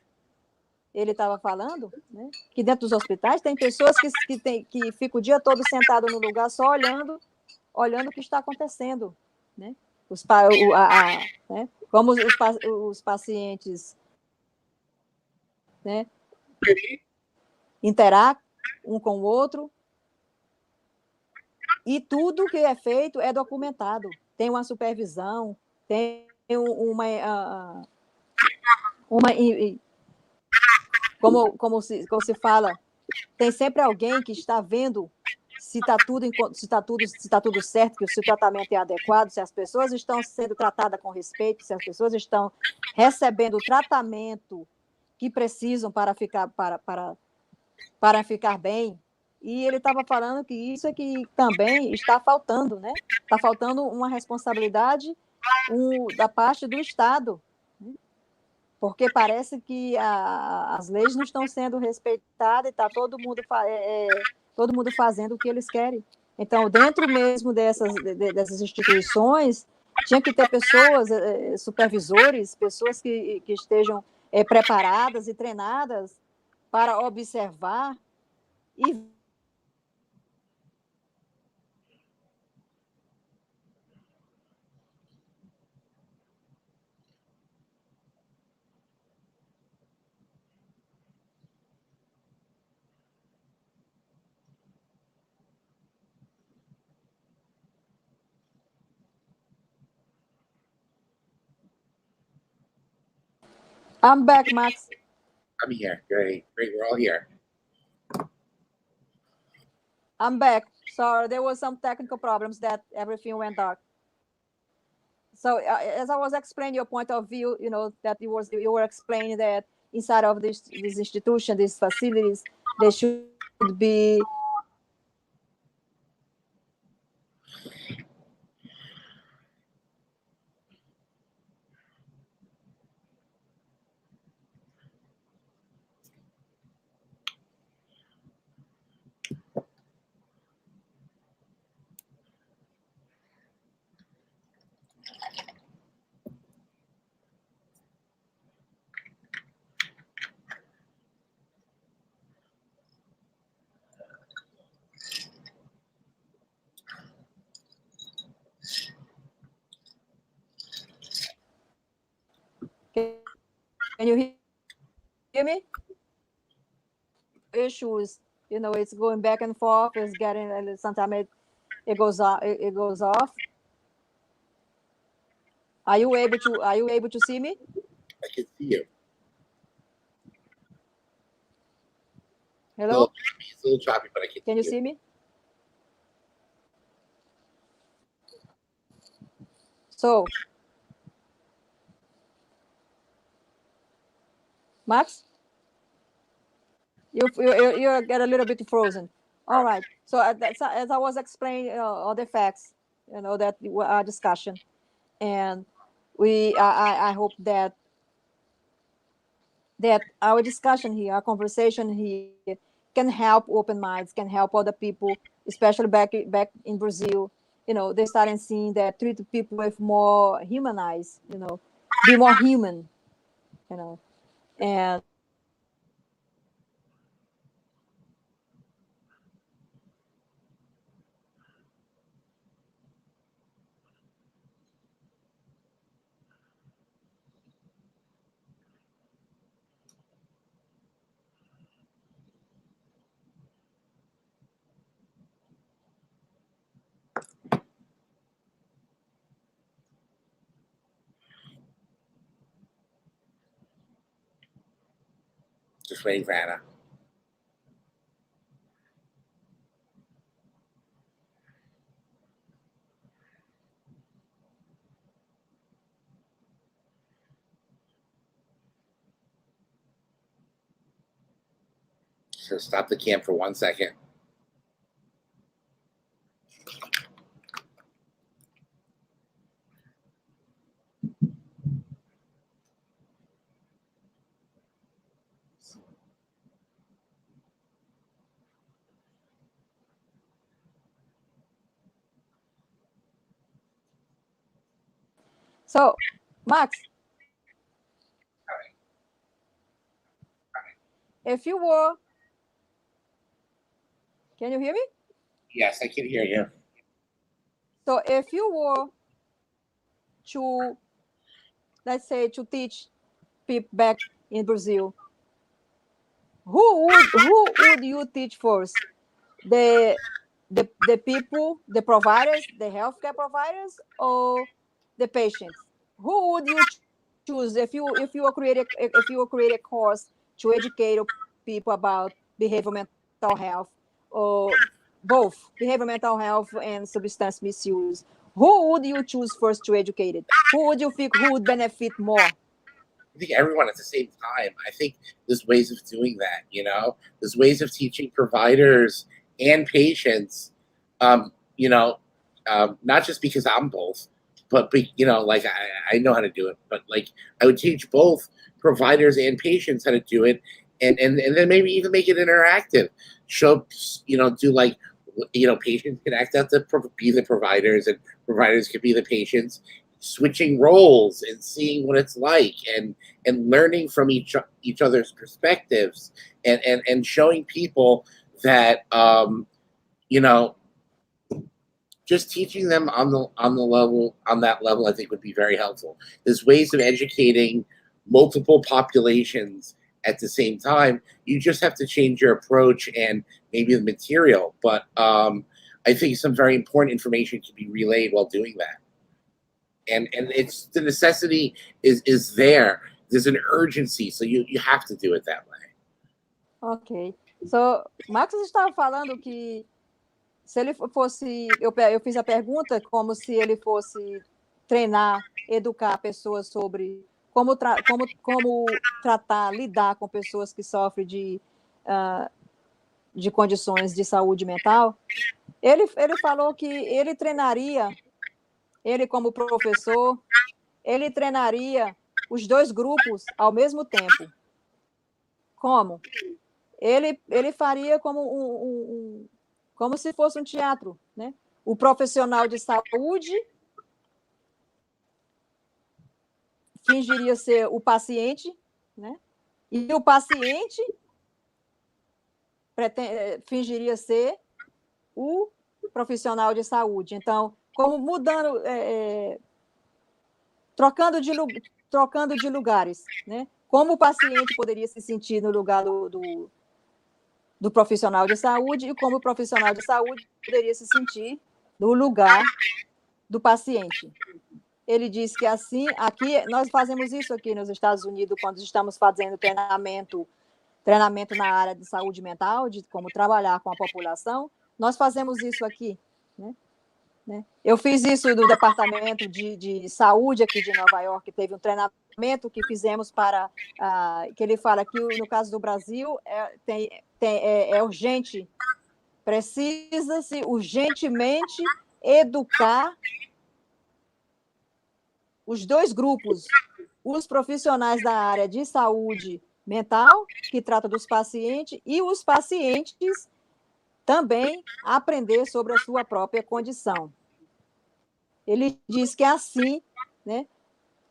ele estava falando, né, que dentro dos hospitais tem pessoas que ficam o dia todo sentado no lugar só olhando o que está acontecendo, né? Né? Como os pacientes, né, interagem um com o outro, e tudo que é feito é documentado. Tem uma supervisão, tem uma como se fala, tem sempre alguém que está vendo se está tudo certo, que se o tratamento é adequado, se as pessoas estão sendo tratadas com respeito, se as pessoas estão recebendo o tratamento que precisam para ficar bem. E ele estava falando que isso é que também está faltando, né? Está faltando uma responsabilidade da parte do Estado, né? Porque parece que as leis não estão sendo respeitadas e está todo mundo fazendo o que eles querem. Então, dentro mesmo dessas instituições, tinha que ter pessoas, supervisores, pessoas que estejam preparadas e treinadas para observar e I'm back, Max. I'm here. Great. We're all here. I'm back. Sorry, there was some technical problems that everything went dark. So as I was explaining your point of view, that you were explaining that inside of this institution, these facilities, there should be Can you hear me? Issues, it's going back and forth. It's getting sometimes it goes off. It goes off. Are you able to see me? I can see you. Hello? It's a little choppy, but I can see you. Can you see me? So, Max? You get a little bit frozen. All right. So as I was explaining all the facts, that our discussion, and I hope that our discussion here, our conversation here, can help open minds, can help other people, especially back in Brazil. They starting seeing that treat people with more humanized, be more human, and Just waiting for Anna. So stop the cam for 1 second. so, Max, if you were, can you hear me? Yes, I can hear you. So if you were to, let's say, to teach people back in Brazil, who would you teach first? The people, the providers, the healthcare providers, or the patients? Who would you choose if you were create a course to educate people about behavioral mental health, or both behavioral mental health and substance misuse? Who would you choose first to educate it? Who would you think who would benefit more? I think everyone at the same time. I think there's ways of doing that. There's ways of teaching providers and patients. Um, you know, not just because I'm both, but like I know how to do it. But like I would teach both providers and patients how to do it, and then maybe even make it interactive. Show do like patients can act out to be the providers, and providers could be the patients, switching roles and seeing what it's like, and learning from each other's perspectives, and showing people that you know just teaching them on that level, I think would be very helpful. There's ways of educating multiple populations at the same time. You just have to change your approach and maybe the material, but I think some very important information can be relayed while doing that. And it's the necessity is there. There's an urgency, so you have to do it that way. Ok. So, Marcos estava falando que se ele fosse, eu fiz a pergunta como se ele fosse treinar, educar pessoas sobre como tratar, lidar com pessoas que sofrem de condições de saúde mental. Ele falou que ele treinaria, ele como professor, ele treinaria os dois grupos ao mesmo tempo. Como? Ele faria como se fosse um teatro, né? O profissional de saúde fingiria ser o paciente, né? E o paciente fingiria ser o profissional de saúde. Então, como mudando, trocando de lugares, né? Como o paciente poderia se sentir no lugar do profissional de saúde e como o profissional de saúde poderia se sentir no lugar do paciente. Ele disse que assim, aqui, nós fazemos isso aqui nos Estados Unidos, quando estamos fazendo treinamento na área de saúde mental, de como trabalhar com a população, nós fazemos isso aqui, né? né? Eu fiz isso no departamento de saúde aqui de Nova York, teve um treinamento que fizemos para, que ele fala que no caso do Brasil é urgente, precisa-se urgentemente educar os dois grupos, os profissionais da área de saúde mental, que trata dos pacientes, e os pacientes também aprender sobre a sua própria condição. Ele diz que é assim, né,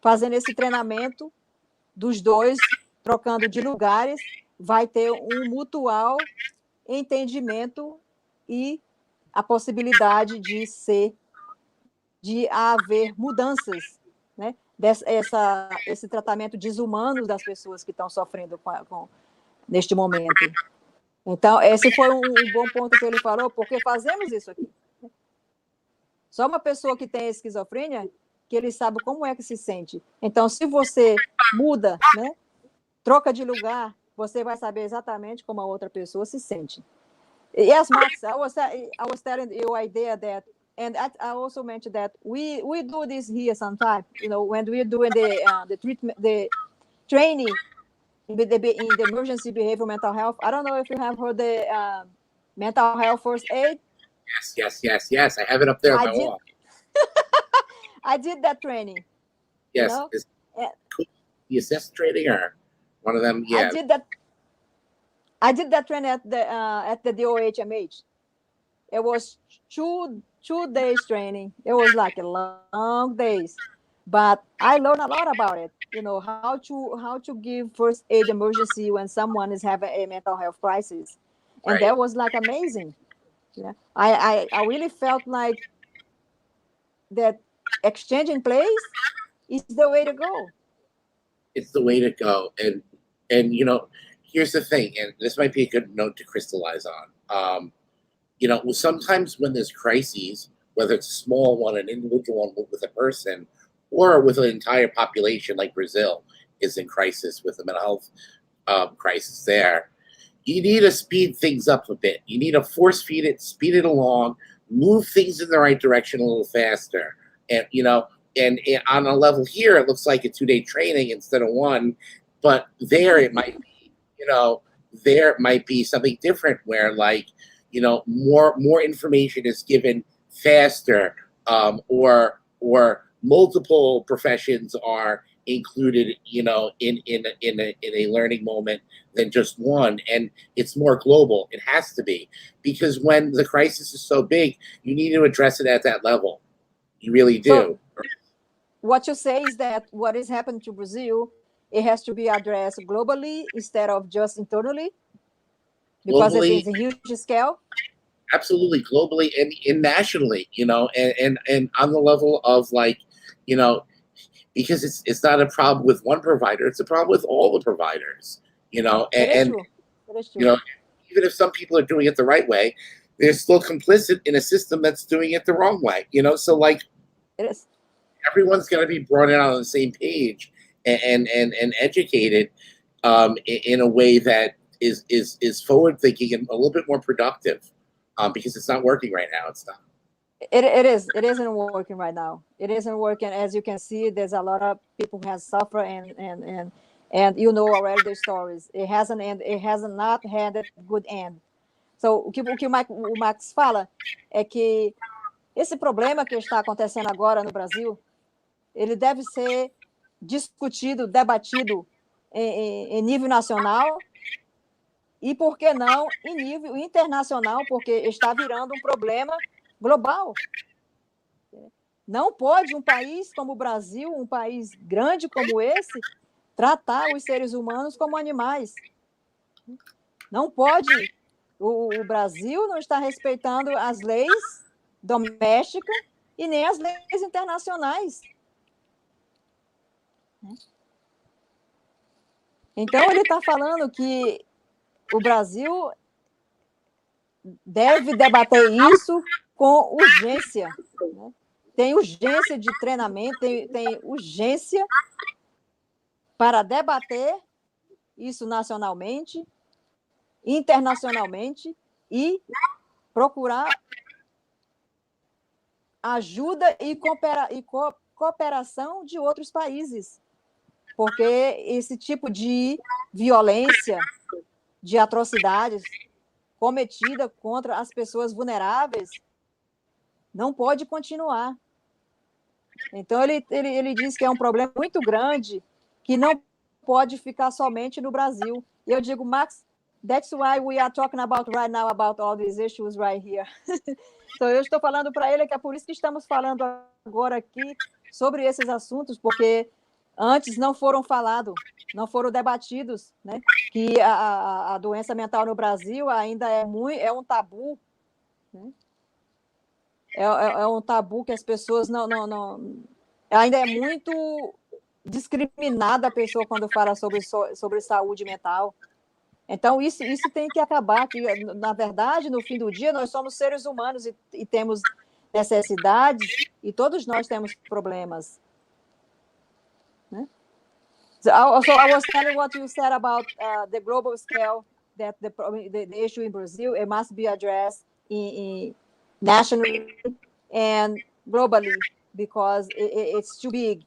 fazendo esse treinamento dos dois, trocando de lugares, vai ter um mutual entendimento e a possibilidade de haver mudanças, né, esse tratamento desumano das pessoas que estão sofrendo neste momento. Então, esse foi um bom ponto que ele falou, porque fazemos isso aqui. Só uma pessoa que tem esquizofrenia, que ele sabe como é que se sente. Então, se você muda, né, troca de lugar, você vai saber exatamente como a outra pessoa se sente. Yes, Max, I was telling you idea that, and I also mentioned that we do this here sometimes. You know, when we're doing the treatment, the training in the emergency behavioral mental health. I don't know if you have heard the mental health first aid. Yes. I have it up there on my wall. I did that training. Yes. You know? Is the assist training or one of them? Yeah. I did that training at the DOHMH. It was two days training. It was like a long days, but I learned a lot about it. You know, how to give first aid emergency when someone is having a mental health crisis, and Right. that was like amazing. Yeah, I really felt like that exchanging place is the way to go. It's the way to go, and you know, here's the thing, and this might be a good note to crystallize on. You know, sometimes when there's crises, whether it's a small one, an individual one with a person, or with an entire population like Brazil is in crisis with a mental health crisis there, you need to speed things up a bit. You need to force feed it, speed it along, move things in the right direction a little faster. And, you know, and on a level here, it looks like a 2-day training instead of one, but there it might be, you know, there might be something different where, like, you know, more information is given faster, or multiple professions are included, you know, in a learning moment than just one, and it's more global. It has to be, because when the crisis is so big, you need to address it at that level. You really do. So, what you say is that what is happening to Brazil, it has to be addressed globally instead of just internally, because Globally, it's a huge scale. Absolutely, globally and nationally, you know, and on the level of, like, you know, because it's not a problem with one provider, it's a problem with all the providers, you know, It is true. It is true. You know, even if some people are doing it the right way, they're still complicit in a system that's doing it the wrong way, you know. So, like, It is. Everyone's going to be brought in on the same page and educated, in a way that is forward thinking and a little bit more productive, because it's not working right now. It's not. It isn't working right now. It isn't working. As you can see, there's a lot of people who have suffered, and you know already the stories. It hasn't end. It has not had a good end. So o que o Max fala é que esse problema que está acontecendo agora no Brasil, ele deve ser discutido, debatido em nível nacional e, por que não, em nível internacional, porque está virando um problema global. Não pode um país como o Brasil, um país grande como esse, tratar os seres humanos como animais. Não pode. O Brasil não está respeitando as leis domésticas e nem as leis internacionais. Então, ele está falando que o Brasil deve debater isso com urgência. Né? Tem urgência de treinamento, tem urgência para debater isso nacionalmente, internacionalmente, e procurar ajuda e cooperação de outros países, porque esse tipo de violência, de atrocidades cometida contra as pessoas vulneráveis não pode continuar. Então, ele diz que é um problema muito grande, que não pode ficar somente no Brasil. E eu digo, Max, that's why we are talking about right now about all these issues right here. Então, eu estou falando para ele que é por isso que estamos falando agora aqui sobre esses assuntos, porque antes não foram falados, não foram debatidos, né? Que a doença mental no Brasil ainda é um tabu, né? É um tabu que as pessoas não ainda é muito discriminada a pessoa quando fala sobre saúde mental. Então, isso tem que acabar, que, na verdade, no fim do dia, nós somos seres humanos e temos necessidades, e todos nós temos problemas. Né? So I was telling what you said about the global scale, that the issue in Brazil, it must be addressed nationally and globally, because it's too big.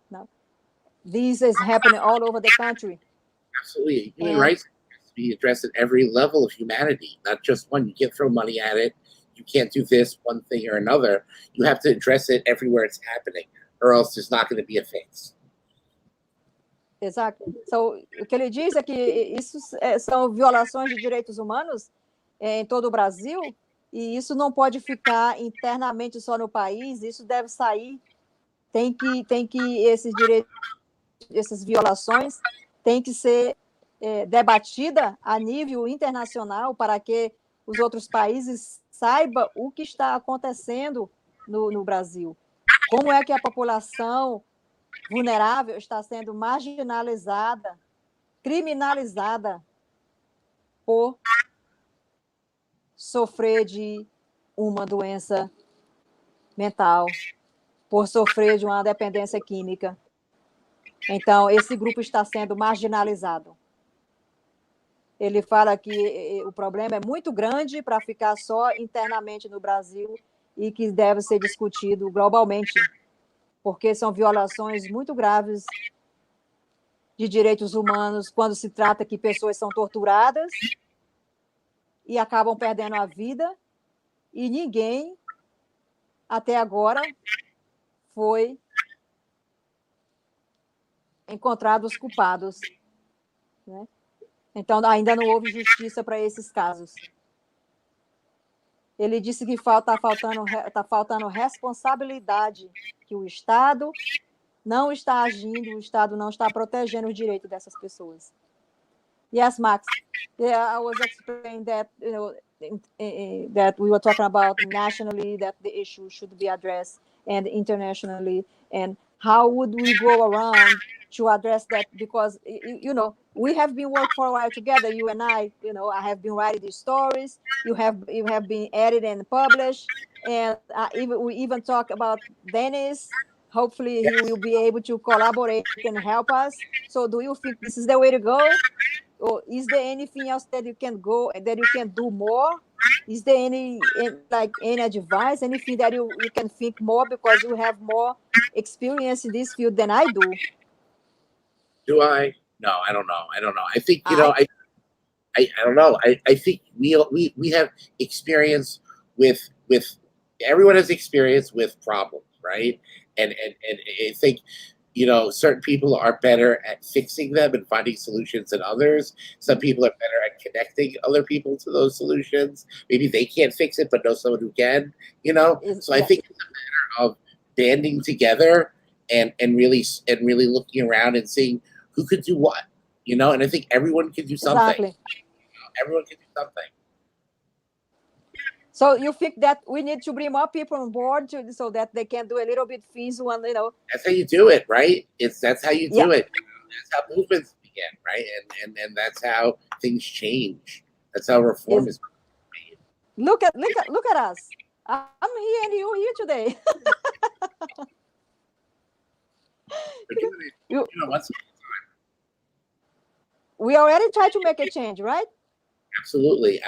No? This is happening all over the country. Absolutely. Human rights has to be addressed at every level of humanity, not just one. You can't throw money at it. You can't do this one thing or another. You have to address it everywhere it's happening, or else there's not going to be a fix. Exato. So, o que ele diz é que isso são violações de direitos humanos em todo o Brasil, e isso não pode ficar internamente só no país, isso deve sair. Tem que esses direitos, essas violações, tem que ser debatida a nível internacional para que os outros países saibam o que está acontecendo no Brasil. Como é que a população vulnerável está sendo marginalizada, criminalizada por sofrer de uma doença mental, por sofrer de uma dependência química. Então, esse grupo está sendo marginalizado. Ele fala que o problema é muito grande para ficar só internamente no Brasil e que deve ser discutido globalmente, porque são violações muito graves de direitos humanos, quando se trata que pessoas são torturadas e acabam perdendo a vida, e ninguém, até agora, foi encontrado os culpados. Né? Então, ainda não houve justiça para esses casos. Ele disse que está faltando responsabilidade, que o Estado não está agindo, o Estado não está protegendo os direitos dessas pessoas. Yes, Max. Yeah, I was explaining that, that we were talking about nationally, that the issue should be addressed, and internationally, and how would we go around to address that? Because, we have been working for a while together, you and I have been writing these stories, you have been edited and published, and we even talk about Dennis. Hopefully he will be able to collaborate and help us. So do you think this is the way to go? Or is there anything else that you can do more? Is there any advice, anything that you can think more, because you have more experience in this field than I do? Do I? No, I don't know. I think, I don't know. I think we have experience with everyone has experience with problems, right? And I think, certain people are better at fixing them and finding solutions than others. Some people are better at connecting other people to those solutions. Maybe they can't fix it, but know someone who can, So I think it's a matter of banding together and really looking around and seeing who could do what, and I think everyone can do something. Exactly. Everyone can do something. So you think that we need to bring more people on board so that they can do a little bit things when, That's how you do it, right? That's how you do it. That's how movements begin, right? And that's how things change. That's how reform is made. Look at us. I'm here and you're here today. Once we already try to make a change, right? Absolutely.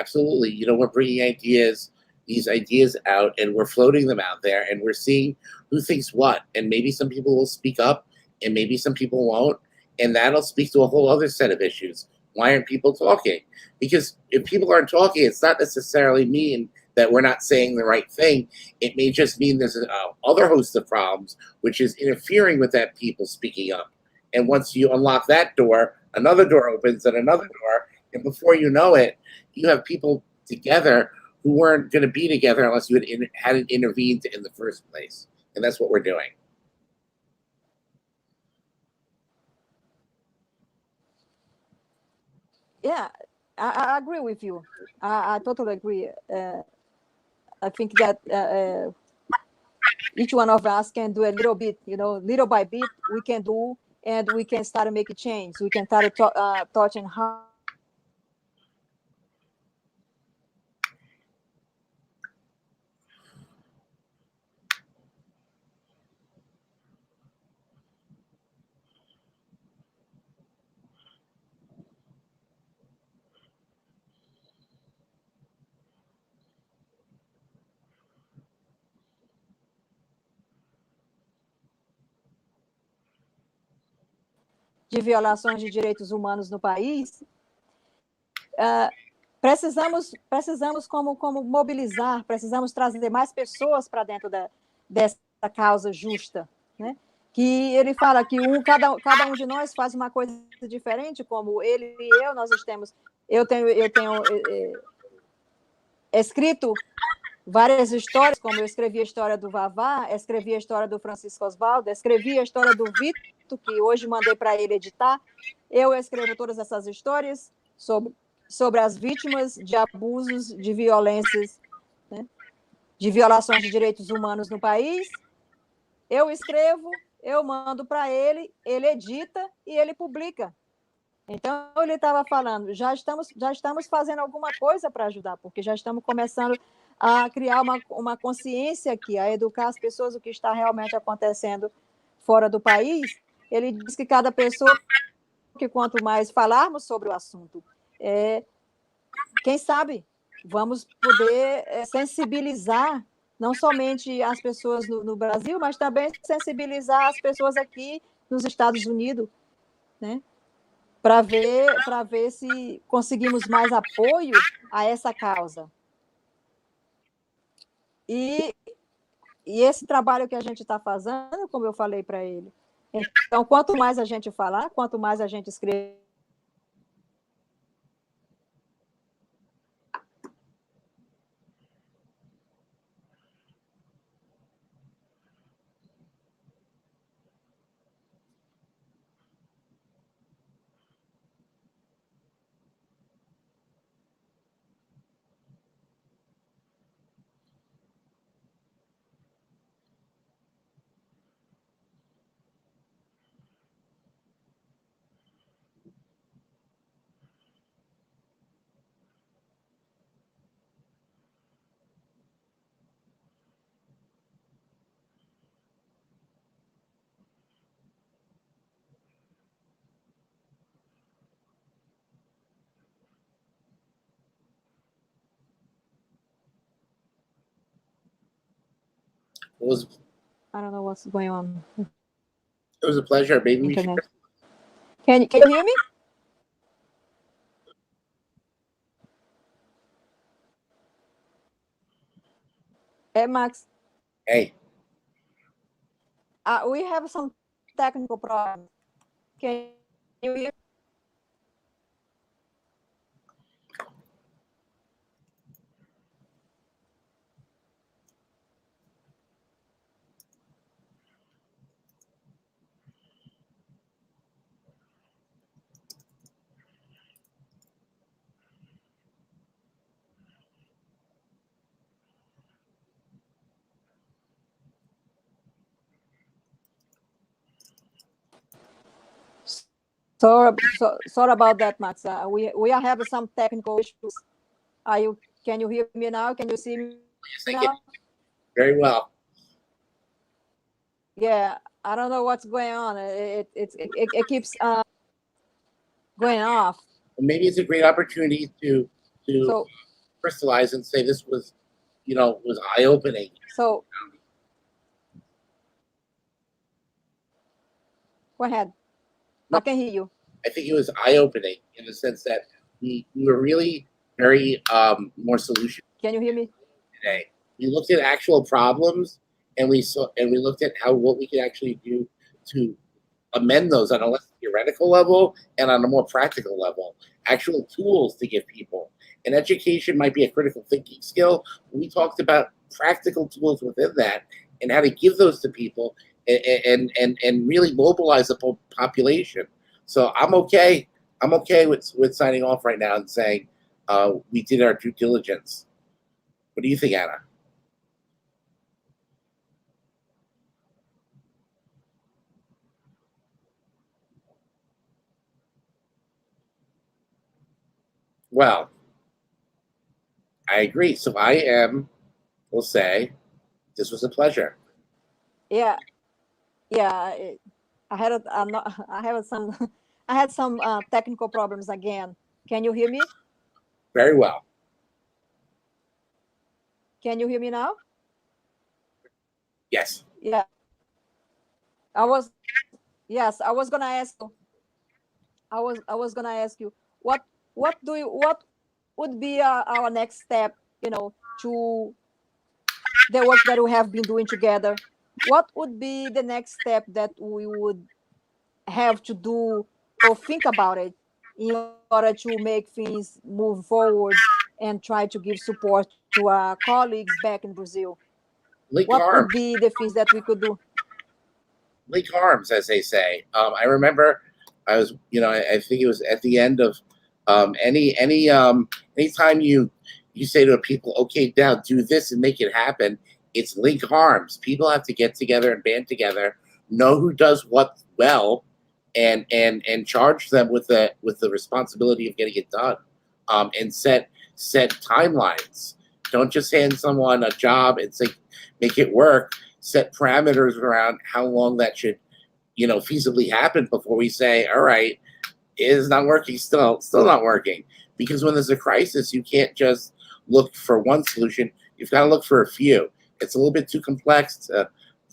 We're bringing ideas these ideas out, and we're floating them out there, and we're seeing who thinks what. And maybe some people will speak up, and maybe some people won't. And that'll speak to a whole other set of issues. Why aren't people talking? Because if people aren't talking, it's not necessarily mean that we're not saying the right thing. It may just mean there's a other host of problems, which is interfering with that people speaking up. And once you unlock that door, another door opens and another door. And before you know it, you have people together who weren't going to be together unless you hadn't intervened in the first place. And that's what we're doing. Yeah, I agree with you. I totally agree. I think that each one of us can do a little bit, little by bit, we can do, and we can start making change. We can start touching how. De violações de direitos humanos no país, precisamos como mobilizar, precisamos trazer mais pessoas para dentro dessa causa justa, né? Que ele fala que cada um de nós faz uma coisa diferente, como ele e eu tenho escrito várias histórias, como eu escrevi a história do Vavá, escrevi a história do Francisco Osvaldo, escrevi a história do Vitor, que hoje mandei para ele editar. Eu escrevo todas essas histórias sobre as vítimas de abusos, de violências, né, de violações de direitos humanos no país. Eu escrevo, eu mando para ele, ele edita e ele publica. Então, ele estava falando, já estamos fazendo alguma coisa para ajudar, porque já estamos começando a criar uma consciência aqui, a educar as pessoas o que está realmente acontecendo fora do país. Ele diz que cada pessoa, que quanto mais falarmos sobre o assunto, quem sabe vamos poder sensibilizar não somente as pessoas no Brasil, mas também sensibilizar as pessoas aqui nos Estados Unidos, né? Para ver se conseguimos mais apoio a essa causa. E esse trabalho que a gente está fazendo, como eu falei para ele, então, quanto mais a gente falar, quanto mais a gente escrever, I don't know what's going on. It was a pleasure. Maybe we should. Can you hear me? Hey, Max. Hey. We have some technical problems. Can you hear? Sorry about that, Max. We are having some technical issues. Can you hear me now? Can you see me now? Very well. Yeah, I don't know what's going on. It keeps going off. Maybe it's a great opportunity to crystallize and say this was was eye-opening. So, go ahead. No, I can hear you. I think it was eye-opening in the sense that we were really very more solution Can you hear me? today. We looked at actual problems, and we looked at what we could actually do to amend those on a less theoretical level and on a more practical level. Actual tools to give people. And education might be a critical thinking skill. We talked about practical tools within that and how to give those to people and really mobilize the population. So I'm okay. I'm okay with signing off right now and saying we did our due diligence. What do you think, Anna? Well, I agree. So will say, this was a pleasure. Yeah, yeah. I had I have some I had some technical problems again. Can you hear me? Very well. Can you hear me now? Yes. Yeah. I was yes, I was gonna ask you. I was gonna ask you what would be our next step, to the work that we have been doing together. What would be the next step that we would have to do or think about it in order to make things move forward and try to give support to our colleagues back in Brazil? Link What would arms. be the things that we could do? Link arms, as they say. I remember I was, I think it was at the end of anytime you say to people, okay, now do this and make it happen. It's link arms. People have to get together and band together, know who does what well, and charge them with the responsibility of getting it done, and set timelines. Don't just hand someone a job and say make it work. Set parameters around how long that should feasibly happen before we say, all right, it is not working, still not working. Because when there's a crisis, you can't just look for one solution. You've got to look for a few. It's a little bit too complex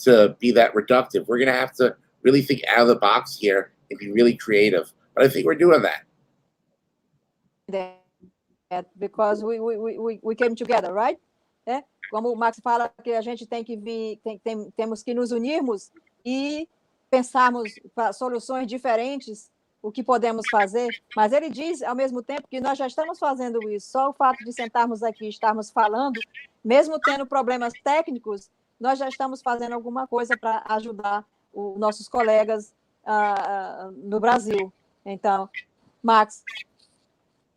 to be that reductive. We're going to have to really think out of the box here and be really creative. But I think we're doing that. Because we came together, right? Como o Max fala, que a gente tem que vir, temos que nos unirmos e pensarmos soluções diferentes, o que podemos fazer. Mas ele diz, ao mesmo tempo, que nós já estamos fazendo isso. Só o fato de sentarmos aqui, estarmos falando, mesmo tendo problemas técnicos, nós já estamos fazendo alguma coisa para ajudar os nossos colegas no Brasil. Então, Max,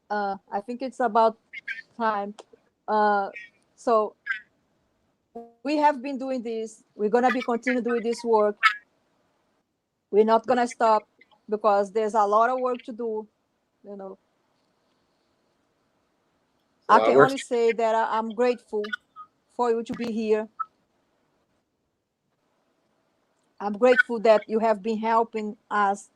I think it's about time. So we have been doing this. We're going to be continue doing this work. We're not going to stop because there's a lot of work to do. I can only say that I'm grateful for you to be here. I'm grateful that you have been helping us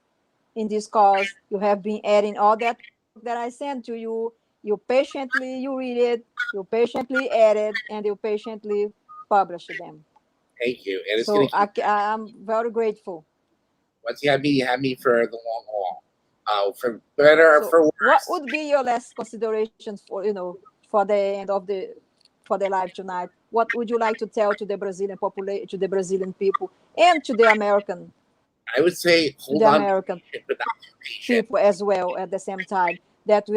in this cause. You have been adding all that I sent to you. You patiently read it, you patiently edit, and you patiently publish them. Thank you. And it's so I'm very grateful. Once you have me for the long haul. For better or for worse. What would be your last considerations for the end of the live tonight? What would you like to tell to the Brazilian population, to the Brazilian people, and to the American? I would say hold on, American people as well at the same time. That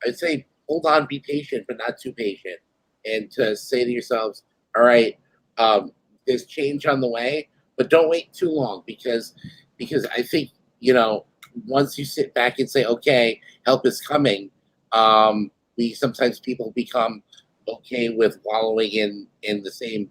I'd say hold on, be patient, but not too patient, and to say to yourselves, all right, there's change on the way, but don't wait too long because I think once you sit back and say, okay, help is coming, sometimes people become okay with wallowing in the same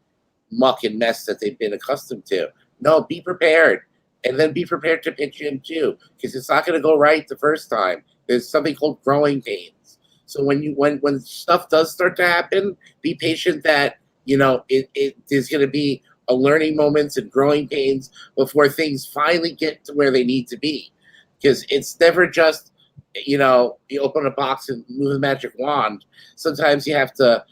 muck and mess that they've been accustomed to. No, be prepared, and then be prepared to pitch in too, because it's not going to go right the first time. There's something called growing pains. So when stuff does start to happen, be patient that it there's going to be a learning moments and growing pains before things finally get to where they need to be, because it's never just you open a box and move the magic wand. Sometimes you have to,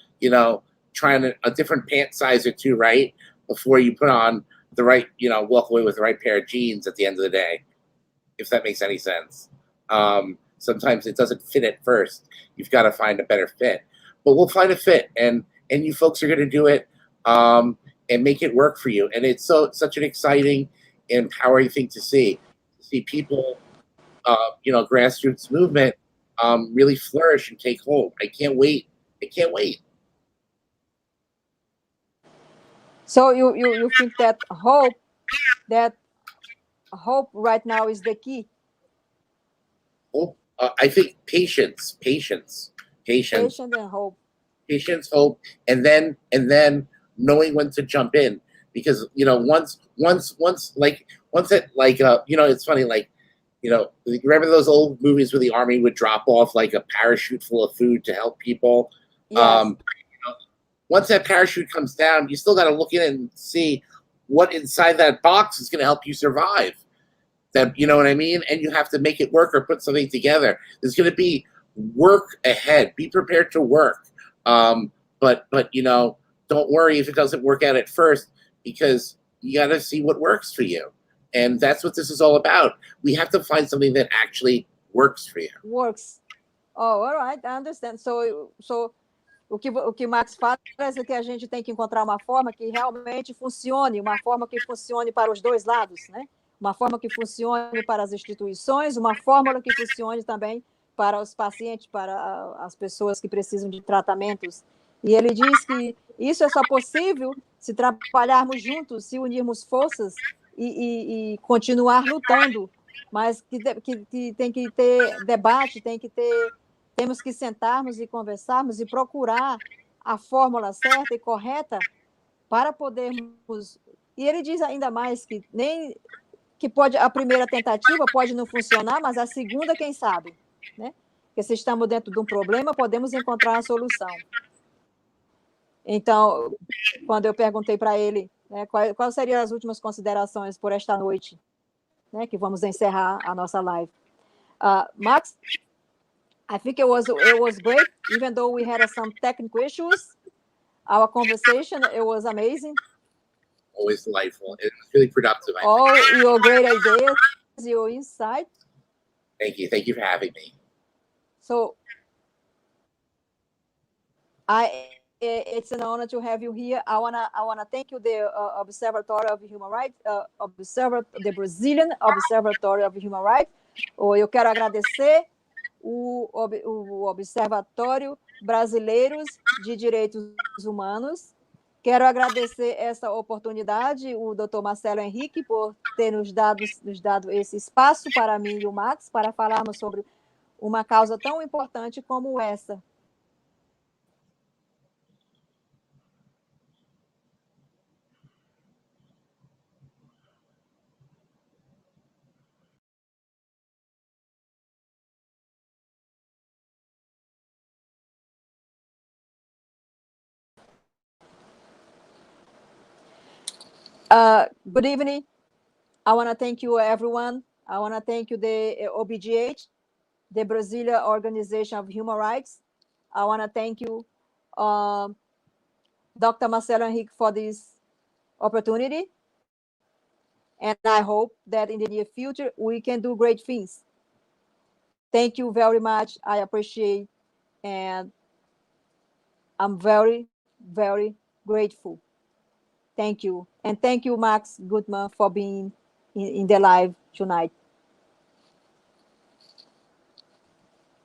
try on a different pant size or two, right? Before you put on the right, walk away with the right pair of jeans at the end of the day, if that makes any sense. Sometimes it doesn't fit at first. You've got to find a better fit. But we'll find a fit, and you folks are going to do it, and make it work for you. And it's such an exciting, empowering thing to see people, grassroots movement, really flourish and take hold. I can't wait. I can't wait. So you think that hope right now is the key? Hope. I think patience, Patience and hope. patience, hope, and then knowing when to jump in, because once that, it's funny, like, remember those old movies where the army would drop off like a parachute full of food to help people. Yes. Once that parachute comes down, you still got to look in and see what inside that box is going to help you survive. That, you know what I mean? And you have to make it work or put something together. There's going to be work ahead. Be prepared to work. But don't worry if it doesn't work out at first, because you got to see what works for you. And that's what this is all about. We have to find something that actually works for you. Works. Oh, all right, I understand. So o que Max fala é que a gente tem que encontrar uma forma que realmente funcione, uma forma que funcione para os dois lados, né? Uma forma que funcione para as instituições, uma fórmula que funcione também para os pacientes, para as pessoas que precisam de tratamentos. E ele diz que isso é só possível se trabalharmos juntos, se unirmos forças e continuar lutando, mas que tem que ter debate, temos que sentarmos e conversarmos e procurar a fórmula certa e correta para podermos. E ele diz ainda mais que pode, a primeira tentativa pode não funcionar, mas a segunda, quem sabe, né? Porque se estamos dentro de um problema, podemos encontrar a solução. Então, quando eu perguntei para ele, né, quais seriam as últimas considerações por esta noite, né, que vamos encerrar a nossa live. Max, I think it was great, even though we had some technical issues. Our conversation, it was amazing. Always delightful. It was really productive. All your great ideas, your insight. Thank you. Thank you for having me. So, it's an honor to have you here. I wanna thank you, the Observatory of Human Rights, the Brazilian Observatory of Human Rights. Eu quero agradecer o Observatório Brasileiros de Direitos Humanos. Quero agradecer essa oportunidade, o Dr. Marcelo Henrique, por ter nos dado esse espaço para mim e o Max, para falarmos sobre uma causa tão importante como essa. Good evening. I want to thank you, everyone. I want to thank you, the OBGH, the Brazilian Organization of Human Rights. I want to thank you, Dr. Marcelo Henrique, for this opportunity. And I hope that in the near future, we can do great things. Thank you very much. I appreciate, and I'm very, very grateful. Thank you. And thank you, Max Goodman, for being in the live tonight.